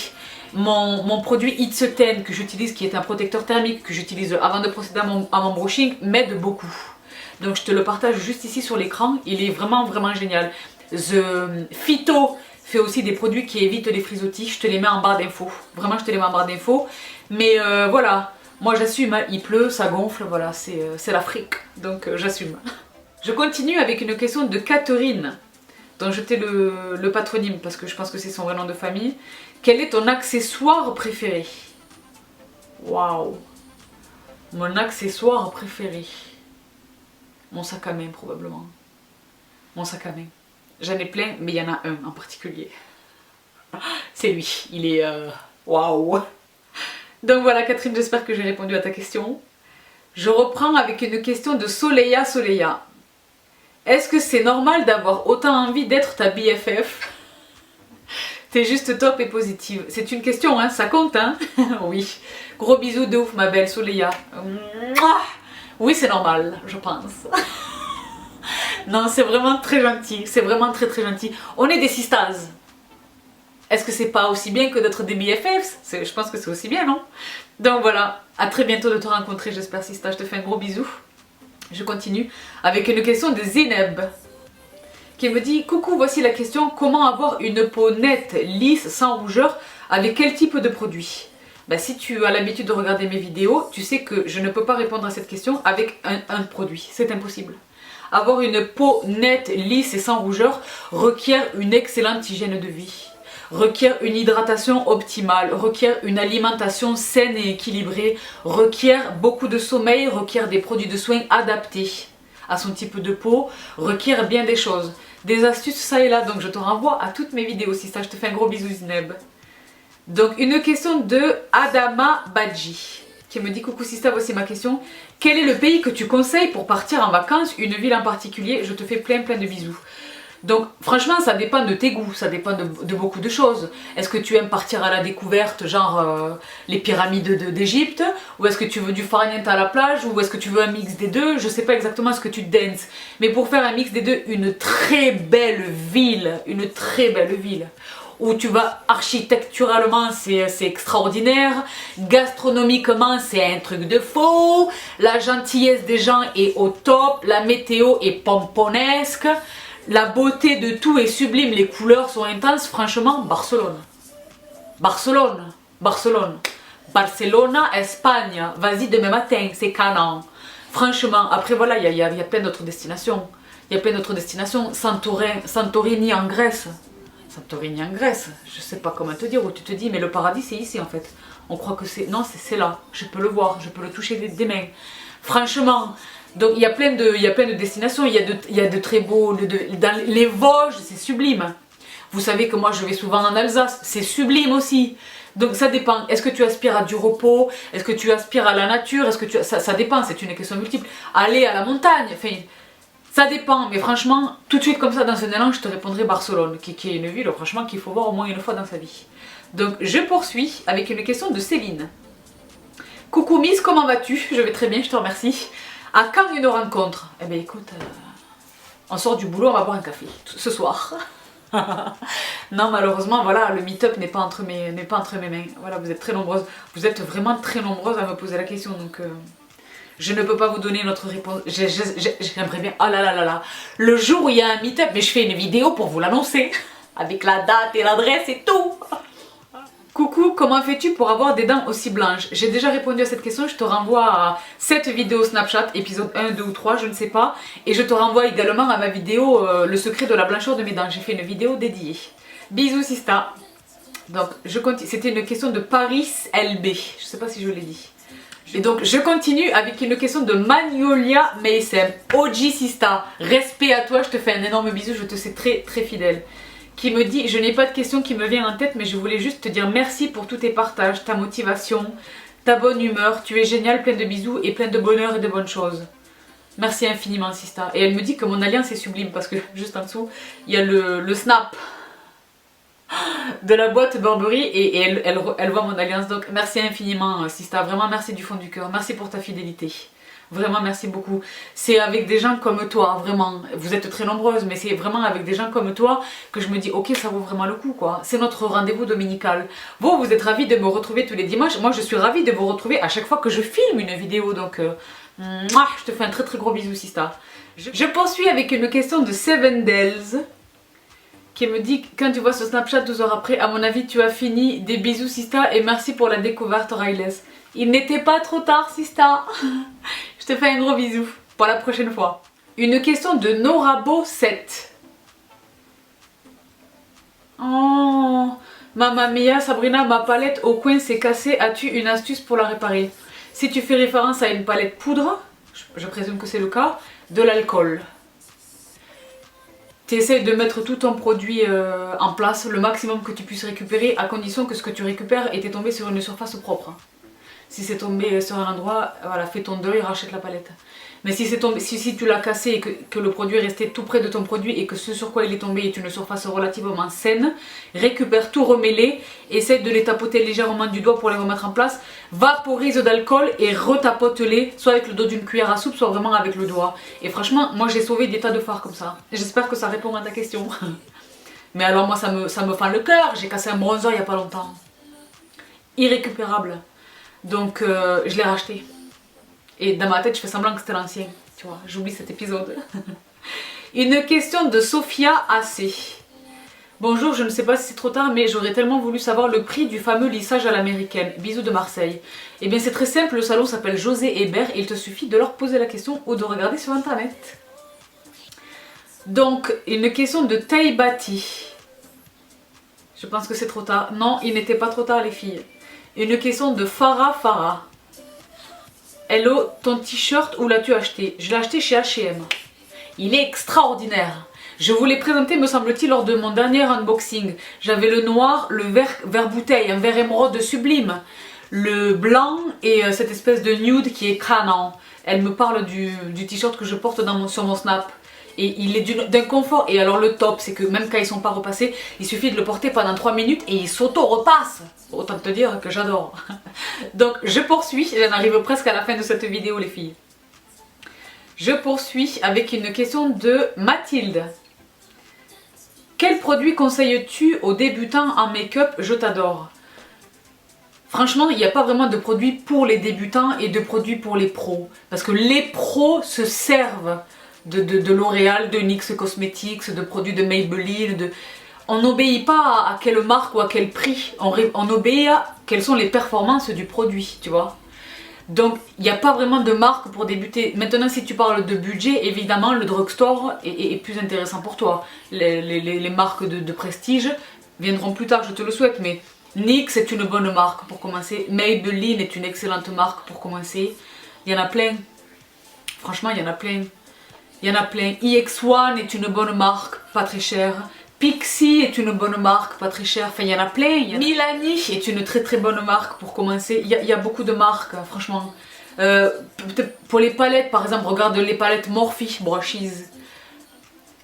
Mon produit It's a 10 que j'utilise, qui est un protecteur thermique que j'utilise avant de procéder à mon brushing, m'aide beaucoup. Donc je te le partage juste ici sur l'écran, il est vraiment génial. The Phyto fait aussi des produits qui évitent les frisottis, je te les mets en barre d'infos. Vraiment je te les mets en barre d'infos. Mais voilà, moi j'assume, hein. Il pleut, ça gonfle, voilà, c'est l'Afrique, donc j'assume. Je continue avec une question de Catherine, dont je t'ai le patronyme parce que je pense que c'est son vrai nom de famille. Quel est ton accessoire préféré? Waouh! Mon accessoire préféré. Mon sac à main probablement. Mon sac à main. J'en ai plein, mais il y en a un en particulier. C'est lui, il est... Waouh! Donc voilà Catherine, j'espère que j'ai répondu à ta question. Je reprends avec une question de Soleya. Est-ce que c'est normal d'avoir autant envie d'être ta BFF? T'es juste top et positive. C'est une question, hein, ça compte, hein? Oui. Gros bisous de ouf ma belle Soleya. Oui c'est normal, je pense. Non, c'est vraiment très gentil, c'est vraiment très gentil. On est des sistas. Est-ce que c'est pas aussi bien que d'être des BFFs? Je pense que c'est aussi bien, non? Donc voilà, à très bientôt de te rencontrer, j'espère Sista, je te fais un gros bisou. Je continue avec une question de Zineb qui me dit: coucou, voici la question, comment avoir une peau nette, lisse, sans rougeur, avec quel type de produit? Ben, si tu as l'habitude de regarder mes vidéos, tu sais que je ne peux pas répondre à cette question avec un produit, c'est impossible. Avoir une peau nette, lisse et sans rougeur requiert une excellente hygiène de vie, requiert une hydratation optimale, requiert une alimentation saine et équilibrée, requiert beaucoup de sommeil, requiert des produits de soins adaptés à son type de peau, requiert bien des choses. Des astuces ça et là, donc je te renvoie à toutes mes vidéos si ça, je te fais un gros bisou Zineb. Donc une question de Adama Badji qui me dit: coucou Sista, voici ma question. Quel est le pays que tu conseilles pour partir en vacances, une ville en particulier? Je te fais plein de bisous. Donc franchement ça dépend de tes goûts, ça dépend de beaucoup de choses. Est-ce que tu aimes partir à la découverte, genre les pyramides d'Égypte, ou est-ce que tu veux du farniente à la plage, ou est-ce que tu veux un mix des deux? Je sais pas exactement ce que tu danses, mais pour faire un mix des deux, une très belle ville, où tu vas architecturalement c'est extraordinaire, gastronomiquement c'est un truc de fou, la gentillesse des gens est au top, la météo est pomponesque, la beauté de tout est sublime, les couleurs sont intenses. Franchement, Barcelone, Espagne, vas-y demain matin, c'est canon. Franchement, après voilà, il y a plein d'autres destinations. Santorini en Grèce. Je sais pas comment te dire, où tu te dis, mais le paradis c'est ici en fait. On croit que c'est... Non, c'est là, je peux le voir, je peux le toucher des mains. Franchement, donc il y a plein de destinations, il y a de très beaux... dans les Vosges, c'est sublime. Vous savez que moi je vais souvent en Alsace, c'est sublime aussi. Donc ça dépend, est-ce que tu aspires à du repos? Est-ce que tu aspires à la nature? Ça dépend, c'est une question multiple. Aller à la montagne, enfin... Ça dépend, mais franchement, tout de suite comme ça dans un élan, je te répondrai Barcelone, qui est une ville franchement qu'il faut voir au moins une fois dans sa vie. Donc je poursuis avec une question de Céline. Coucou Miss, comment vas-tu? Je vais très bien, je te remercie. À quand une rencontre? Eh bien écoute, on sort du boulot, on va boire un café, ce soir. Non malheureusement, voilà, le meet-up n'est pas entre mes mains. Voilà, vous êtes très nombreuses, vous êtes vraiment très nombreuses à me poser la question, donc... Je ne peux pas vous donner notre réponse. J'aimerais bien... Oh là là là là. Le jour où il y a un meet-up, mais je fais une vidéo pour vous l'annoncer. Avec la date et l'adresse et tout. Coucou, comment fais-tu pour avoir des dents aussi blanches? J'ai déjà répondu à cette question, je te renvoie à cette vidéo Snapchat, épisode 1, 2 ou 3, je ne sais pas. Et je te renvoie également à ma vidéo Le secret de la blancheur de mes dents. J'ai fait une vidéo dédiée. Bisous Sista. Donc, je continue. C'était une question de Paris LB, je ne sais pas si je l'ai dit. Et donc, je continue avec une question de Magnolia Meisem. OG Sista, respect à toi, je te fais un énorme bisou, je te sais très très fidèle. Qui me dit, je n'ai pas de question qui me vient en tête, mais je voulais juste te dire merci pour tous tes partages, ta motivation, ta bonne humeur, tu es génial, plein de bisous et plein de bonheur et de bonnes choses. Merci infiniment Sista. Et elle me dit que mon alliance est sublime parce que juste en dessous, il y a le snap de la boîte Burberry et elle voit mon alliance. Donc merci infiniment Sista, vraiment merci du fond du cœur, merci pour ta fidélité. Vraiment merci beaucoup. C'est avec des gens comme toi, vraiment, vous êtes très nombreuses, mais c'est vraiment avec des gens comme toi que je me dis ok, ça vaut vraiment le coup quoi. C'est notre rendez-vous dominical. Vous êtes ravis de me retrouver tous les dimanches, moi je suis ravie de vous retrouver à chaque fois que je filme une vidéo, donc je te fais un très très gros bisou Sista. Je poursuis avec une question de Seven Dells qui me dit quand tu vois ce Snapchat 12 heures après, à mon avis tu as fini, des bisous Sista et merci pour la découverte Riles. Il n'était pas trop tard Sista. Je te fais un gros bisou pour la prochaine fois. Une question de Norabo 7. Oh, Mamma mia Sabrina, ma palette au coin s'est cassée, as-tu une astuce pour la réparer? Si tu fais référence à une palette poudre, je présume que c'est le cas, de l'alcool. Tu essaies de mettre tout ton produit en place, le maximum que tu puisses récupérer, à condition que ce que tu récupères était tombé sur une surface propre. Si c'est tombé sur un endroit, voilà, fais ton deuil, rachète la palette. Mais si c'est tombé, si tu l'as cassé et que le produit est resté tout près de ton produit et que ce sur quoi il est tombé est une surface relativement saine, récupère tout, remets-les, essaie de les tapoter légèrement du doigt pour les remettre en place, vaporise d'alcool et retapote-les, soit avec le dos d'une cuillère à soupe, soit vraiment avec le doigt. Et franchement, moi j'ai sauvé des tas de fards comme ça. J'espère que ça répond à ta question. Mais alors moi ça me fend le cœur, j'ai cassé un bronzer il n'y a pas longtemps. Irrécupérable. Donc je l'ai racheté. Et dans ma tête je fais semblant que c'était l'ancien. Tu vois, j'oublie cet épisode. Une question de Sophia AC. Bonjour, je ne sais pas si c'est trop tard, mais j'aurais tellement voulu savoir le prix du fameux lissage à l'américaine. Bisous de Marseille. Eh bien c'est très simple, le salon s'appelle José Hébert. Il te suffit de leur poser la question ou de regarder sur internet. Donc, une question de Taibati. Je pense que c'est trop tard. Non, il n'était pas trop tard les filles. Une question de Farah. Hello, ton t-shirt où l'as-tu acheté? Je l'ai acheté chez H&M. Il est extraordinaire. Je vous l'ai présenté, me semble-t-il, lors de mon dernier unboxing. J'avais le noir, le vert bouteille, un vert émeraude sublime. Le blanc et cette espèce de nude qui est crânant. Elle me parle du t-shirt que je porte sur mon snap. Et il est d'un confort. Et alors le top, c'est que même quand ils sont pas repassés, il suffit de le porter pendant 3 minutes et il s'auto-repasse. Autant te dire que j'adore. Donc je poursuis, j'en arrive presque à la fin de cette vidéo les filles. Je poursuis avec une question de Mathilde. Quel produit conseilles-tu aux débutants en make-up? Je t'adore. Franchement, il n'y a pas vraiment de produits pour les débutants et de produits pour les pros. Parce que les pros se servent de L'Oréal, de NYX Cosmetics, de produits de Maybelline. On n'obéit pas à quelle marque ou à quel prix. On obéit à quelles sont les performances du produit, tu vois. Donc, il n'y a pas vraiment de marque pour débuter. Maintenant, si tu parles de budget, évidemment, le drugstore est plus intéressant pour toi. Les marques de prestige viendront plus tard, je te le souhaite, mais NYX est une bonne marque pour commencer. Maybelline est une excellente marque pour commencer. Il y en a plein. Franchement, il y en a plein. Il y en a plein. EX1 est une bonne marque, pas très chère. Pixi est une bonne marque, pas très chère. Enfin, il y en a plein. Milani est une très très bonne marque pour commencer. Il y a beaucoup de marques, franchement. Pour les palettes, par exemple, regarde les palettes Morphe Brushes.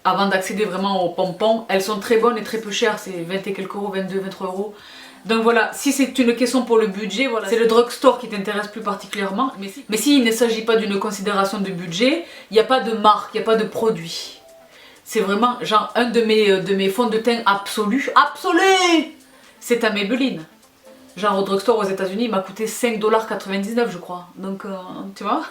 Avant d'accéder vraiment aux pompons, elles sont très bonnes et très peu chères. C'est 20 et quelques euros, 22, 23 euros. Donc voilà, si c'est une question pour le budget, voilà, c'est le drugstore qui t'intéresse plus particulièrement. Mais s'il ne s'agit pas d'une considération de budget, il n'y a pas de marque, il n'y a pas de produit. C'est vraiment genre un de mes fonds de teint absolu, c'est un Maybelline. Genre au drugstore aux États-Unis, il m'a coûté 5,99 $, je crois. Donc tu vois.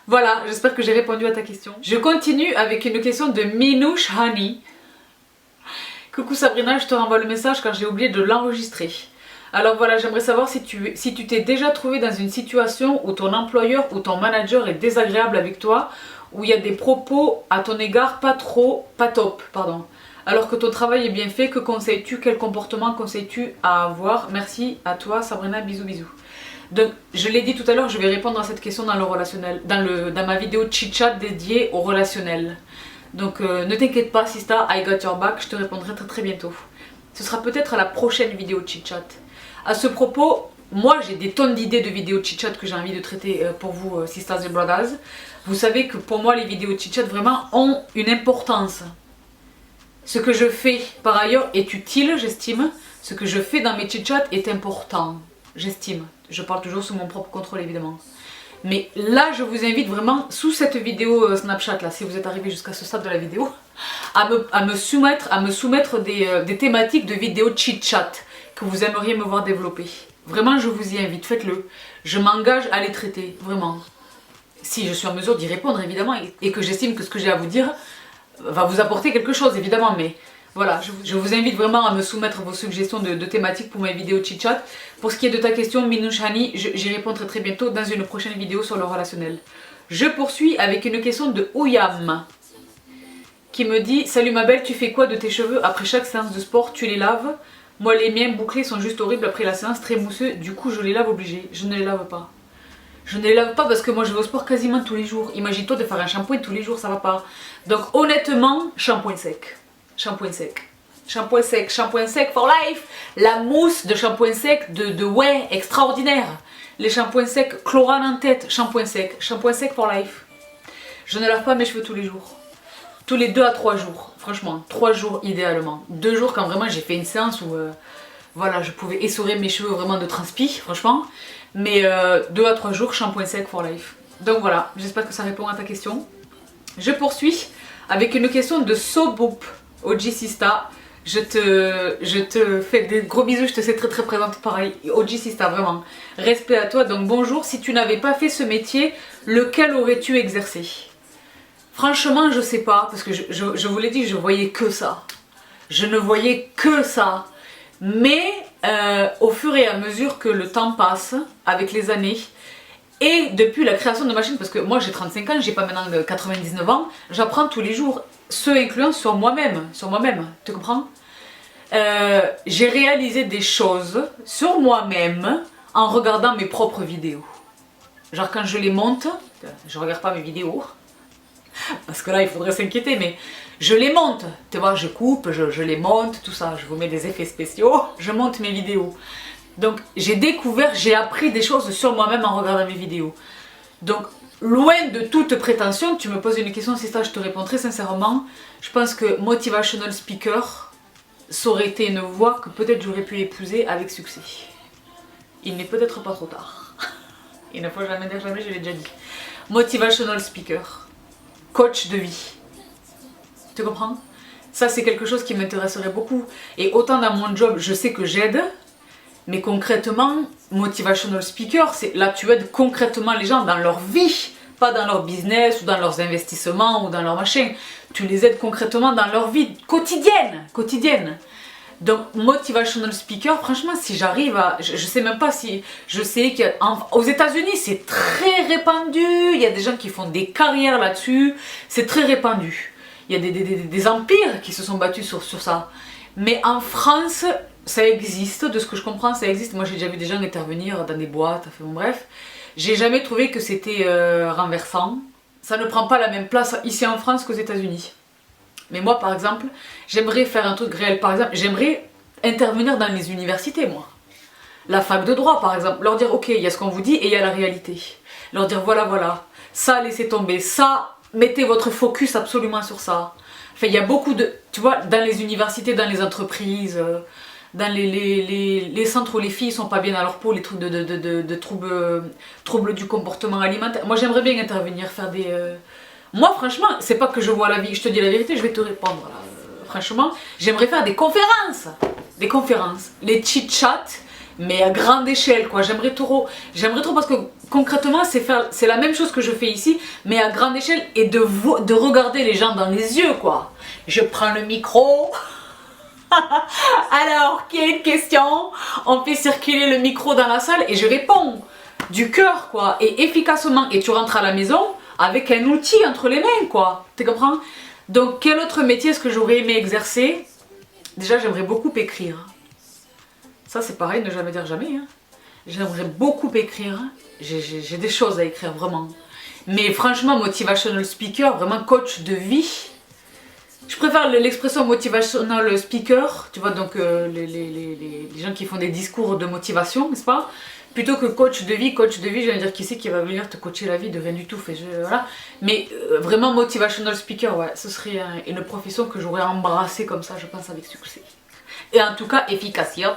Voilà, j'espère que j'ai répondu à ta question. Je continue avec une question de Minouche Honey. Coucou Sabrina, je te renvoie le message car j'ai oublié de l'enregistrer. Alors voilà, j'aimerais savoir si tu t'es déjà trouvé dans une situation où ton employeur ou ton manager est désagréable avec toi, où il y a des propos à ton égard pas top, pardon. Alors que ton travail est bien fait, que conseilles-tu, quel comportement conseilles-tu à avoir? Merci à toi Sabrina, bisous bisous. Donc je l'ai dit tout à l'heure, je vais répondre à cette question dans le relationnel, dans ma vidéo chit-chat dédiée au relationnel. Donc ne t'inquiète pas Sista, I got your back, je te répondrai très très bientôt. Ce sera peut-être à la prochaine vidéo chit-chat. À ce propos, moi j'ai des tonnes d'idées de vidéos chit-chat que j'ai envie de traiter pour vous Sisters et Brothers. Vous savez que pour moi les vidéos chit-chat vraiment ont une importance. Ce que je fais par ailleurs est utile, j'estime. Ce que je fais dans mes chit-chats est important, j'estime. Je parle toujours sous mon propre contrôle évidemment. Mais là je vous invite vraiment sous cette vidéo Snapchat là, si vous êtes arrivé jusqu'à ce stade de la vidéo, à me soumettre des thématiques de vidéos chit-chat que vous aimeriez me voir développer. Vraiment je vous y invite, faites-le. Je m'engage à les traiter, vraiment. Si je suis en mesure d'y répondre évidemment et que j'estime que ce que j'ai à vous dire va vous apporter quelque chose évidemment, mais voilà, je vous invite vraiment à me soumettre vos suggestions de thématiques pour mes vidéos chit-chat. Pour ce qui est de ta question Minouchani, j'y répondrai très bientôt dans une prochaine vidéo sur le relationnel. Je poursuis avec une question de Oyam qui me dit: salut ma belle, tu fais quoi de tes cheveux après chaque séance de sport? Tu les laves? Moi les miens bouclés sont juste horribles après la séance, très mousseux, du coup je les lave obligé. Je ne les lave pas. Je ne les lave pas parce que moi je vais au sport quasiment tous les jours. Imagine-toi de faire un shampoing tous les jours, ça va pas. Donc honnêtement, shampoing sec. Shampoing sec. Shampoing sec, shampoing sec for life. La mousse de shampoing sec de whey extraordinaire. Les shampoings secs, chlorane en tête, shampoing sec for life. Je ne lave pas mes cheveux tous les jours. Tous les 2 à 3 jours, franchement, 3 jours idéalement. 2 jours quand vraiment j'ai fait une séance où voilà, je pouvais essorer mes cheveux vraiment de transpi, franchement. Mais 2 à 3 jours, shampoing sec for life. Donc voilà, j'espère que ça répond à ta question. Je poursuis avec une question de Soboup, OG Sista. Je te fais des gros bisous, je te sais très très présente pareil. OG Sista, vraiment. Respect à toi. Donc bonjour, si tu n'avais pas fait ce métier, lequel aurais-tu exercé? Franchement, je sais pas, parce que je vous l'ai dit, je voyais que ça. Je ne voyais que ça. Mais au fur et à mesure que le temps passe, avec les années, et depuis la création de machines, parce que moi j'ai 35 ans, j'ai pas maintenant 99 ans, j'apprends tous les jours, ce incluant sur moi-même, tu comprends? J'ai réalisé des choses sur moi-même en regardant mes propres vidéos. Genre quand je les monte, je regarde pas mes vidéos, parce que là il faudrait s'inquiéter, mais je les monte, tu vois, je coupe, je les monte, tout ça, je vous mets des effets spéciaux, je monte mes vidéos. Donc j'ai découvert, j'ai appris des choses sur moi-même en regardant mes vidéos. Donc loin de toute prétention, tu me poses une question, c'est ça, je te réponds très sincèrement. Je pense que motivational speaker, ça aurait été une voie que peut-être j'aurais pu épouser avec succès. Il n'est peut-être pas trop tard. Il ne faut jamais dire jamais, je l'ai déjà dit. Motivational speaker, coach de vie. Tu comprends? Ça c'est quelque chose qui m'intéresserait beaucoup. Et autant dans mon job, je sais que j'aide, mais concrètement, motivational speaker, c'est là tu aides concrètement les gens dans leur vie, pas dans leur business ou dans leurs investissements ou dans leur machin. Tu les aides concrètement dans leur vie quotidienne. Donc motivational speaker, franchement, si j'arrive à, je sais même pas si, je sais qu'aux États-Unis c'est très répandu. Il y a des gens qui font des carrières là-dessus, c'est très répandu. Il y a des empires qui se sont battus sur ça. Mais en France, ça existe, de ce que je comprends, ça existe. Moi j'ai déjà vu des gens intervenir dans des boîtes, enfin bon bref. J'ai jamais trouvé que c'était renversant. Ça ne prend pas la même place ici en France qu'aux États-Unis. Mais moi par exemple, j'aimerais faire un truc réel. Par exemple, j'aimerais intervenir dans les universités, moi. La fac de droit par exemple, leur dire ok, il y a ce qu'on vous dit et il y a la réalité. Leur dire voilà, ça laissez tomber, ça mettez votre focus absolument sur ça. Enfin il y a beaucoup de, tu vois, dans les universités, dans les entreprises, dans les centres où les filles sont pas bien dans leur peau, les trucs de troubles du comportement alimentaire. Moi j'aimerais bien intervenir, faire des... Moi franchement, c'est pas que je vois la vie, je te dis la vérité, je vais te répondre là. Franchement, j'aimerais faire des conférences, les chit-chats, mais à grande échelle quoi. J'aimerais trop parce que concrètement c'est la même chose que je fais ici, mais à grande échelle et de regarder les gens dans les yeux quoi. Je prends le micro, Alors, qu'il y ait une question, on fait circuler le micro dans la salle et je réponds du cœur, quoi, et efficacement. Et tu rentres à la maison avec un outil entre les mains, quoi. Tu comprends? Donc, quel autre métier est-ce que j'aurais aimé exercer? Déjà, j'aimerais beaucoup écrire. Ça, c'est pareil, ne jamais dire jamais. Hein. J'aimerais beaucoup écrire. J'ai des choses à écrire, vraiment. Mais franchement, motivational speaker, vraiment coach de vie. Je préfère l'expression motivational speaker, tu vois, donc les gens qui font des discours de motivation, n'est-ce pas? Plutôt que coach de vie, je veux dire qui c'est qui va venir te coacher la vie de rien du tout, voilà. Mais vraiment motivational speaker, ouais, ce serait une profession que j'aurais embrassée comme ça, je pense, avec succès. Et en tout cas, efficacité.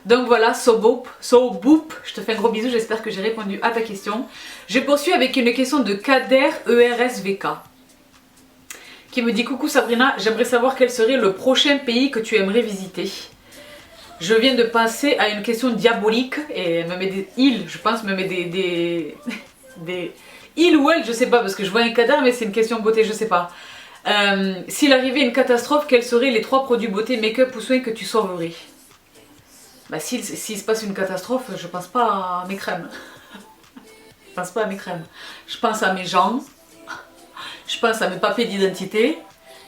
Donc voilà, so boop, je te fais un gros bisou, j'espère que j'ai répondu à ta question. Je poursuis avec une question de Kader ERSVK qui me dit: coucou Sabrina, j'aimerais savoir quel serait le prochain pays que tu aimerais visiter. Je viens de passer à une question diabolique et elle me met des îles, je pense, me met des îles ou elle, je sais pas, parce que je vois un Kader, mais c'est une question beauté, je sais pas. S'il arrivait une catastrophe, quels seraient les 3 produits beauté, make-up ou soins que tu sauverais? Bah, s'il se passe une catastrophe, je pense pas à mes crèmes. Je pense pas à mes crèmes. Je pense à mes jambes, je pense à mes papiers d'identité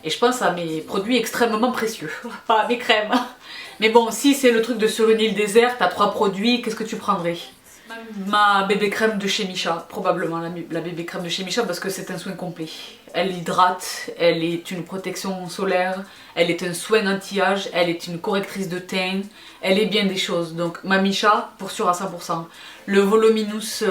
et je pense à mes produits extrêmement précieux. Pas à mes crèmes. Mais bon, si c'est le truc de sur une île déserte, t'as 3 produits, qu'est-ce que tu prendrais? Ma bébé crème de chez Michat, probablement la bébé crème de chez Michat parce que c'est un soin complet. Elle hydrate, elle est une protection solaire, elle est un soin anti-âge, elle est une correctrice de teint, elle est bien des choses. Donc ma Michat, pour sûr à 100%. Le Voluminous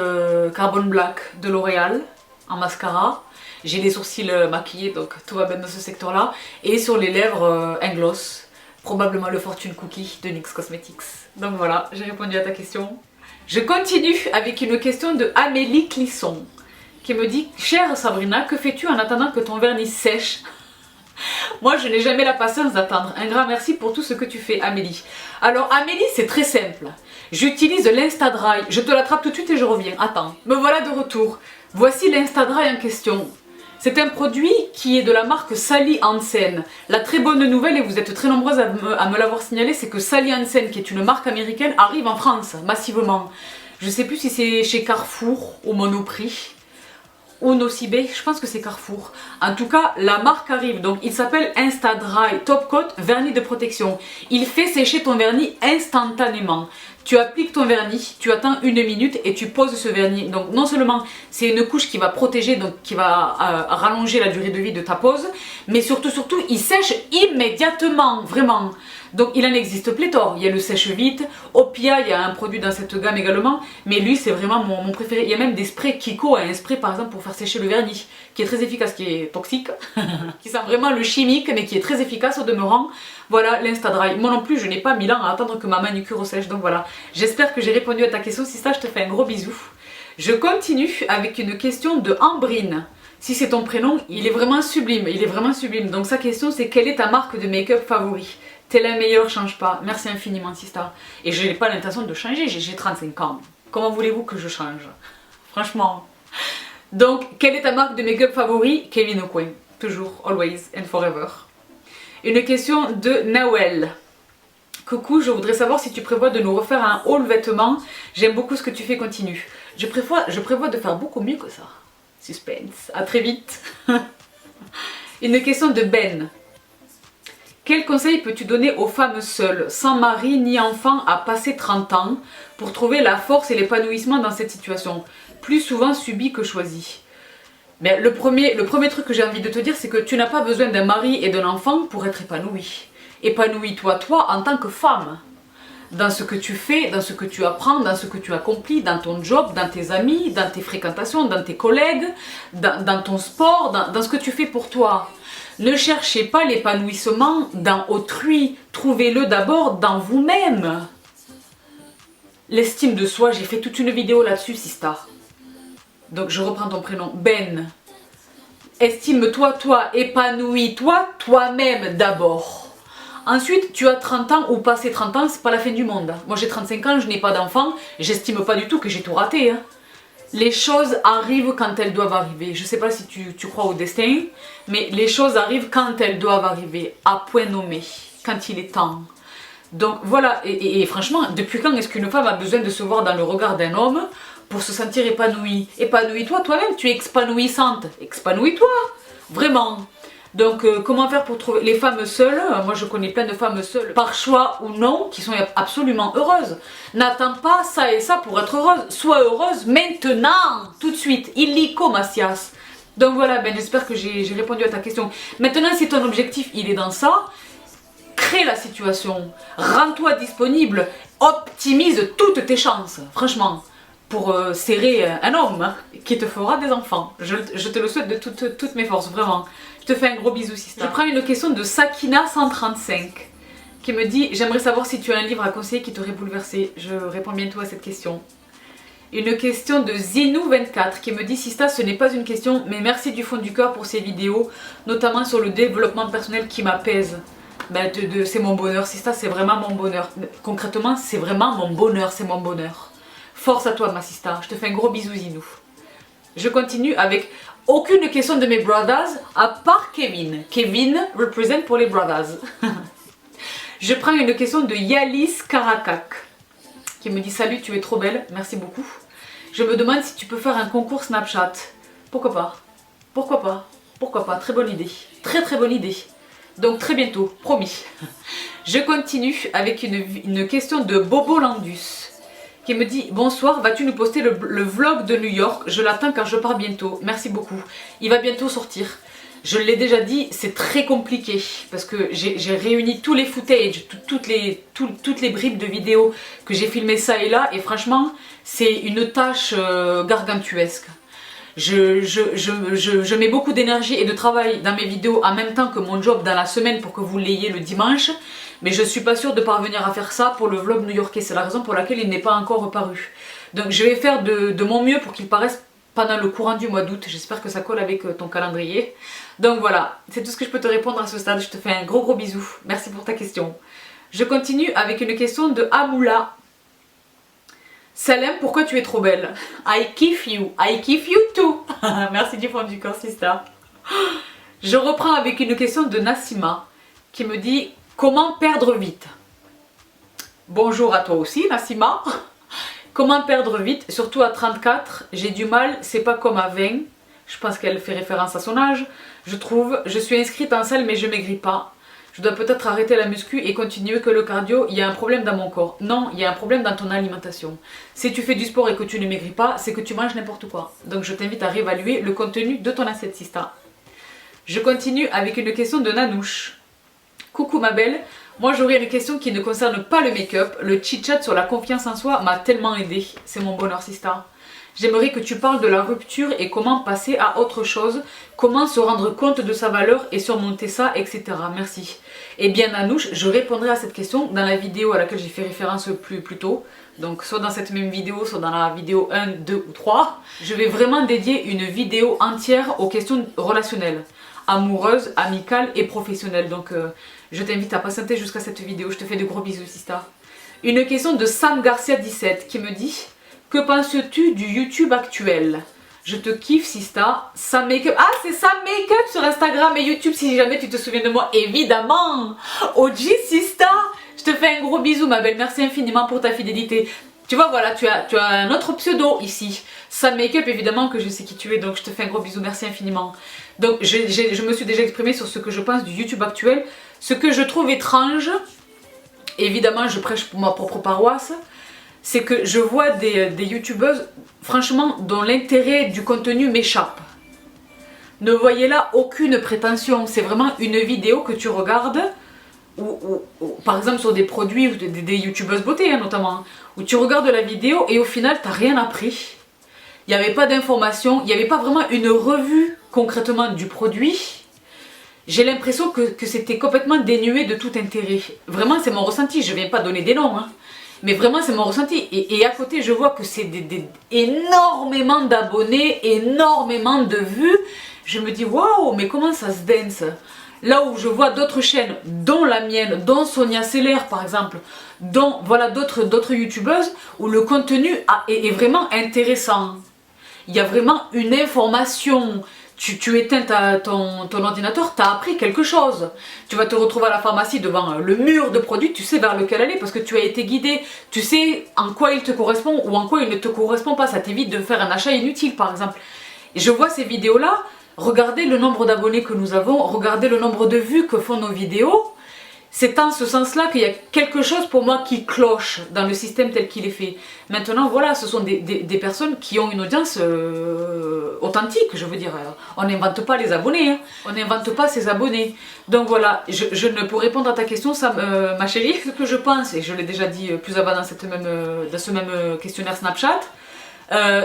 Carbon Black de L'Oréal en mascara. J'ai les sourcils maquillés, donc tout va bien dans ce secteur-là. Et sur les lèvres, un gloss, probablement le Fortune Cookie de NYX Cosmetics. Donc voilà, j'ai répondu à ta question. Je continue avec une question de Amélie Clisson qui me dit: chère Sabrina, que fais-tu en attendant que ton vernis sèche? Moi, je n'ai jamais la patience d'attendre. Un grand merci pour tout ce que tu fais, Amélie. Alors, Amélie, c'est très simple. J'utilise l'Insta-Dry. Je te l'attrape tout de suite et je reviens. Attends, me voilà de retour. Voici l'Insta-Dry en question. C'est un produit qui est de la marque Sally Hansen. La très bonne nouvelle, et vous êtes très nombreuses à me l'avoir signalé, c'est que Sally Hansen, qui est une marque américaine, arrive en France massivement. Je ne sais plus si c'est chez Carrefour au Monoprix ou Nocibé, je pense que c'est Carrefour. En tout cas, la marque arrive, donc il s'appelle Insta-Dry Top Coat Vernis de protection. Il fait sécher ton vernis instantanément. Tu appliques ton vernis, tu attends 1 minute et tu poses ce vernis. Donc non seulement c'est une couche qui va protéger, donc qui va rallonger la durée de vie de ta pose, mais surtout il sèche immédiatement, vraiment. Donc il en existe pléthore, il y a le sèche-vite, Opia, il y a un produit dans cette gamme également, mais lui c'est vraiment mon préféré. Il y a même des sprays Kiko, un spray par exemple pour faire sécher le vernis, qui est très efficace, qui est toxique, qui sent vraiment le chimique, mais qui est très efficace au demeurant. Voilà l'Insta-Dry. Moi non plus, je n'ai pas 1000 ans à attendre que ma manucure sèche, donc voilà. J'espère que j'ai répondu à ta question. Si ça, je te fais un gros bisou. Je continue avec une question de Ambrine. Si c'est ton prénom, il est vraiment sublime. Il est vraiment sublime. Donc sa question, c'est: quelle est ta marque de make-up favori? T'es la meilleure, change pas. Merci infiniment, Sista. Et je n'ai pas l'intention de changer, j'ai 35 ans. Comment voulez-vous que je change? Franchement. Donc, quelle est ta marque de make-up favori? Kevyn Aucoin. Toujours, always and forever. Une question de Nawel. Coucou, je voudrais savoir si tu prévois de nous refaire un haul vêtements. J'aime beaucoup ce que tu fais, continue. Je prévois de faire beaucoup mieux que ça. Suspense. À très vite. Une question de Ben. Quel conseil peux-tu donner aux femmes seules, sans mari ni enfant, à passer 30 ans, pour trouver la force et l'épanouissement dans cette situation, plus souvent subie que choisie? Mais le premier truc que j'ai envie de te dire, c'est que tu n'as pas besoin d'un mari et d'un enfant pour être épanoui. Épanouis-toi, toi, en tant que femme. Dans ce que tu fais, dans ce que tu apprends, dans ce que tu accomplis, dans ton job, dans tes amis, dans tes fréquentations, dans tes collègues, dans ton sport, dans ce que tu fais pour toi. Ne cherchez pas l'épanouissement dans autrui, trouvez-le d'abord dans vous-même. L'estime de soi, j'ai fait toute une vidéo là-dessus, Sista. Donc je reprends ton prénom, Ben. Estime-toi, toi, épanouis-toi, toi-même d'abord. Ensuite, tu as 30 ans ou passé 30 ans, c'est pas la fin du monde. Moi j'ai 35 ans, je n'ai pas d'enfant, j'estime pas du tout que j'ai tout raté. Hein. Les choses arrivent quand elles doivent arriver. Je sais pas si tu crois au destin, mais les choses arrivent quand elles doivent arriver, à point nommé. quand il est temps. Donc voilà, et franchement, depuis quand est-ce qu'une femme a besoin de se voir dans le regard d'un homme pour se sentir épanouie? Épanouis-toi toi-même, tu es épanouissante, épanouis-toi, vraiment. Donc comment faire pour trouver les femmes seules? Moi je connais plein de femmes seules, par choix ou non, qui sont absolument heureuses. N'attends pas ça et ça pour être heureuse, sois heureuse maintenant, tout de suite, illico Macias. Donc voilà, ben, j'espère que j'ai répondu à ta question. Maintenant si ton objectif il est dans ça, crée la situation, rends-toi disponible, optimise toutes tes chances, franchement, pour serrer un homme hein, qui te fera des enfants. Je te le souhaite de toutes mes forces, vraiment. Je te fais un gros bisou, sister. Je prends une question de Sakina135 qui me dit « J'aimerais savoir si tu as un livre à conseiller qui t'aurait bouleversé. » Je réponds bientôt à cette question. Une question de Zinou24 qui me dit « Sista, ce n'est pas une question, mais merci du fond du cœur pour ces vidéos, notamment sur le développement personnel qui m'apaise. » Ben, c'est mon bonheur, Sista, c'est vraiment mon bonheur. Concrètement, c'est vraiment mon bonheur, c'est mon bonheur. Force à toi, ma Sista. Je te fais un gros bisou, Zinou. Je continue avec aucune question de mes brothers, à part Kevin. Kevin représente pour les brothers. Je prends une question de Yalis Karakak qui me dit « Salut, tu es trop belle, merci beaucoup. Je me demande si tu peux faire un concours Snapchat. » Pourquoi pas? Pourquoi pas? Pourquoi pas? Très bonne idée. Très très bonne idée. Donc très bientôt, promis. Je continue avec une question de Bobo Landus qui me dit « Bonsoir, vas-tu nous poster le vlog de New York? Je l'attends car je pars bientôt. Merci beaucoup. Il va bientôt sortir. » Je l'ai déjà dit, c'est très compliqué parce que j'ai réuni tous les footage, toutes les bribes de vidéos que j'ai filmé ça et là et franchement, c'est une tâche gargantuesque. Je mets beaucoup d'énergie et de travail dans mes vidéos en même temps que mon job dans la semaine pour que vous l'ayez le dimanche. Mais je suis pas sûre de parvenir à faire ça pour le vlog new-yorkais. C'est la raison pour laquelle il n'est pas encore paru. Donc je vais faire de mon mieux pour qu'il paraisse pendant le courant du mois d'août. J'espère que ça colle avec ton calendrier. Donc voilà, c'est tout ce que je peux te répondre à ce stade. Je te fais un gros bisou. Merci pour ta question. Je continue avec une question de Amoula. Salem, pourquoi tu es trop belle? I kiff you too. Merci du fond du corps, sister. Je reprends avec une question de Nassima qui me dit comment perdre vite? Bonjour à toi aussi, Nassima. Comment perdre vite? Surtout à 34, j'ai du mal, c'est pas comme à 20. Je pense qu'elle fait référence à son âge. Je trouve, je suis inscrite en salle mais je maigris pas. Je dois peut-être arrêter la muscu et continuer que le cardio. Il y a un problème dans mon corps. Non, il y a un problème dans ton alimentation. Si tu fais du sport et que tu ne maigris pas, c'est que tu manges n'importe quoi. Donc je t'invite à réévaluer le contenu de ton assiette, Sista. Je continue avec une question de Nanouche. Coucou ma belle, moi j'aurais une question qui ne concerne pas le make-up. Le chit-chat sur la confiance en soi m'a tellement aidé. C'est mon bonheur, Sista. J'aimerais que tu parles de la rupture et comment passer à autre chose, comment se rendre compte de sa valeur et surmonter ça, etc. Merci. Eh bien Nanouche, je répondrai à cette question dans la vidéo à laquelle j'ai fait référence plus tôt. Donc soit dans cette même vidéo, soit dans la vidéo 1, 2 ou 3. Je vais vraiment dédier une vidéo entière aux questions relationnelles, amoureuses, amicales et professionnelles. Donc je t'invite à patienter jusqu'à cette vidéo. Je te fais de gros bisous, Sista. Une question de Sam Garcia 17 qui me dit... Que penses-tu du YouTube actuel? Je te kiffe, Sista. Sam Makeup. Ah, c'est Sam Makeup sur Instagram et YouTube si jamais tu te souviens de moi. Évidemment. OG Sista. Je te fais un gros bisou, ma belle. Merci infiniment pour ta fidélité. Tu vois, voilà, tu as un autre pseudo ici. Sam Makeup, évidemment que je sais qui tu es. Donc, je te fais un gros bisou. Merci infiniment. Donc, je me suis déjà exprimée sur ce que je pense du YouTube actuel. Ce que je trouve étrange, évidemment, je prêche pour ma propre paroisse. C'est que je vois des youtubeuses, franchement, dont l'intérêt du contenu m'échappe. Ne voyez là aucune prétention, c'est vraiment une vidéo que tu regardes, ou par exemple sur des produits, ou des youtubeuses beauté hein, notamment, où tu regardes la vidéo et au final tu n'as rien appris. Il n'y avait pas d'information, il n'y avait pas vraiment une revue concrètement du produit. J'ai l'impression que c'était complètement dénué de tout intérêt. Vraiment c'est mon ressenti, je ne viens pas donner des noms. Hein. Mais vraiment c'est mon ressenti et à côté je vois que c'est énormément d'abonnés, énormément de vues. Je me dis waouh mais comment ça se dance? Là où je vois d'autres chaînes, dont la mienne, dont Sonia Seller par exemple, dont voilà d'autres youtubeuses où le contenu est vraiment intéressant. Il y a vraiment une information, tu éteins ton ordinateur, tu as appris quelque chose. Tu vas te retrouver à la pharmacie devant le mur de produits, tu sais vers lequel aller parce que tu as été guidé. Tu sais en quoi il te correspond ou en quoi il ne te correspond pas. Ça t'évite de faire un achat inutile par exemple. Et je vois ces vidéos-là, regardez le nombre d'abonnés que nous avons, regardez le nombre de vues que font nos vidéos. C'est en ce sens-là qu'il y a quelque chose pour moi qui cloche dans le système tel qu'il est fait. Maintenant, voilà, ce sont des personnes qui ont une audience authentique, je veux dire. On n'invente pas les abonnés, hein. On n'invente pas ses abonnés. Donc voilà, je ne peux répondre à ta question, ça, ma chérie. Ce que je pense, et je l'ai déjà dit plus avant dans ce même questionnaire Snapchat,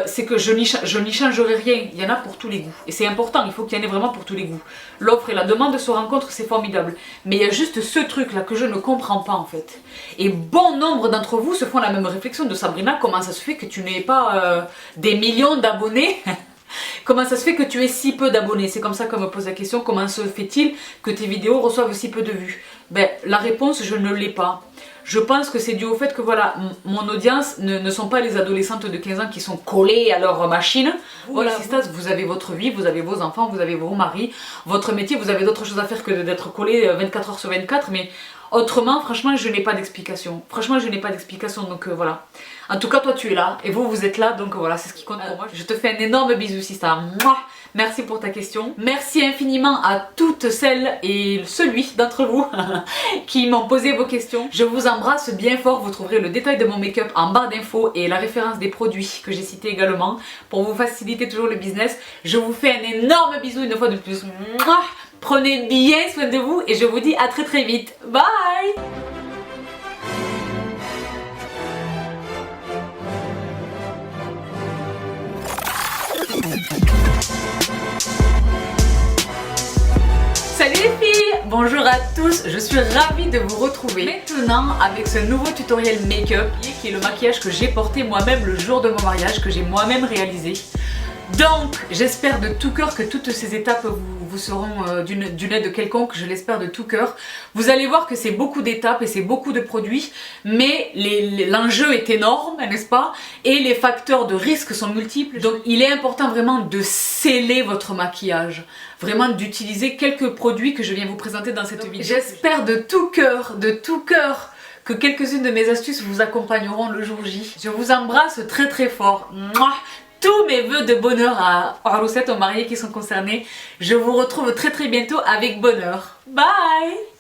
c'est que je n'y changerai rien, il y en a pour tous les goûts. Et c'est important, il faut qu'il y en ait vraiment pour tous les goûts. L'offre et la demande se rencontrent, c'est formidable. Mais il y a juste ce truc là que je ne comprends pas en fait. Et bon nombre d'entre vous se font la même réflexion de Sabrina, comment ça se fait que tu n'aies pas des millions d'abonnés? Comment ça se fait que tu aies si peu d'abonnés? C'est comme ça qu'on me pose la question, comment se fait-il que tes vidéos reçoivent si peu de vues? Ben, la réponse, je ne l'ai pas. Je pense que c'est dû au fait que voilà, mon audience ne sont pas les adolescentes de 15 ans qui sont collées à leur machine. Voilà, vous avez votre vie, vous avez vos enfants, vous avez vos maris, votre métier, vous avez d'autres choses à faire que d'être collé 24 heures sur 24, mais autrement, franchement, je n'ai pas d'explication. Franchement, je n'ai pas d'explication, donc voilà. En tout cas, toi, tu es là, et vous êtes là, donc voilà, c'est ce qui compte pour moi. Je te fais un énorme bisou, Sista. Mouah. Merci pour ta question. Merci infiniment à toutes celles et celui d'entre vous qui m'ont posé vos questions. Je vous embrasse bien fort. Vous trouverez le détail de mon make-up en barre d'infos et la référence des produits que j'ai cités également pour vous faciliter toujours le business. Je vous fais un énorme bisou une fois de plus. Mouah. Prenez bien soin de vous et je vous dis à très très vite. Bye! Salut les filles, bonjour à tous, je suis ravie de vous retrouver maintenant avec ce nouveau tutoriel make-up qui est le maquillage que j'ai porté moi-même le jour de mon mariage, que j'ai moi-même réalisé. Donc j'espère de tout cœur que toutes ces étapes vous seront d'une aide quelconque, je l'espère de tout cœur. Vous allez voir que c'est beaucoup d'étapes et c'est beaucoup de produits, mais l'enjeu est énorme, n'est-ce pas? Et les facteurs de risque sont multiples, donc il est important vraiment de sceller votre maquillage. Vraiment d'utiliser quelques produits que je viens vous présenter dans cette vidéo. J'espère de tout cœur que quelques-unes de mes astuces vous accompagneront le jour J. Je vous embrasse très très fort. Mouah. Tous mes vœux de bonheur à Arloussette, aux mariés qui sont concernés. Je vous retrouve très très bientôt avec bonheur. Bye!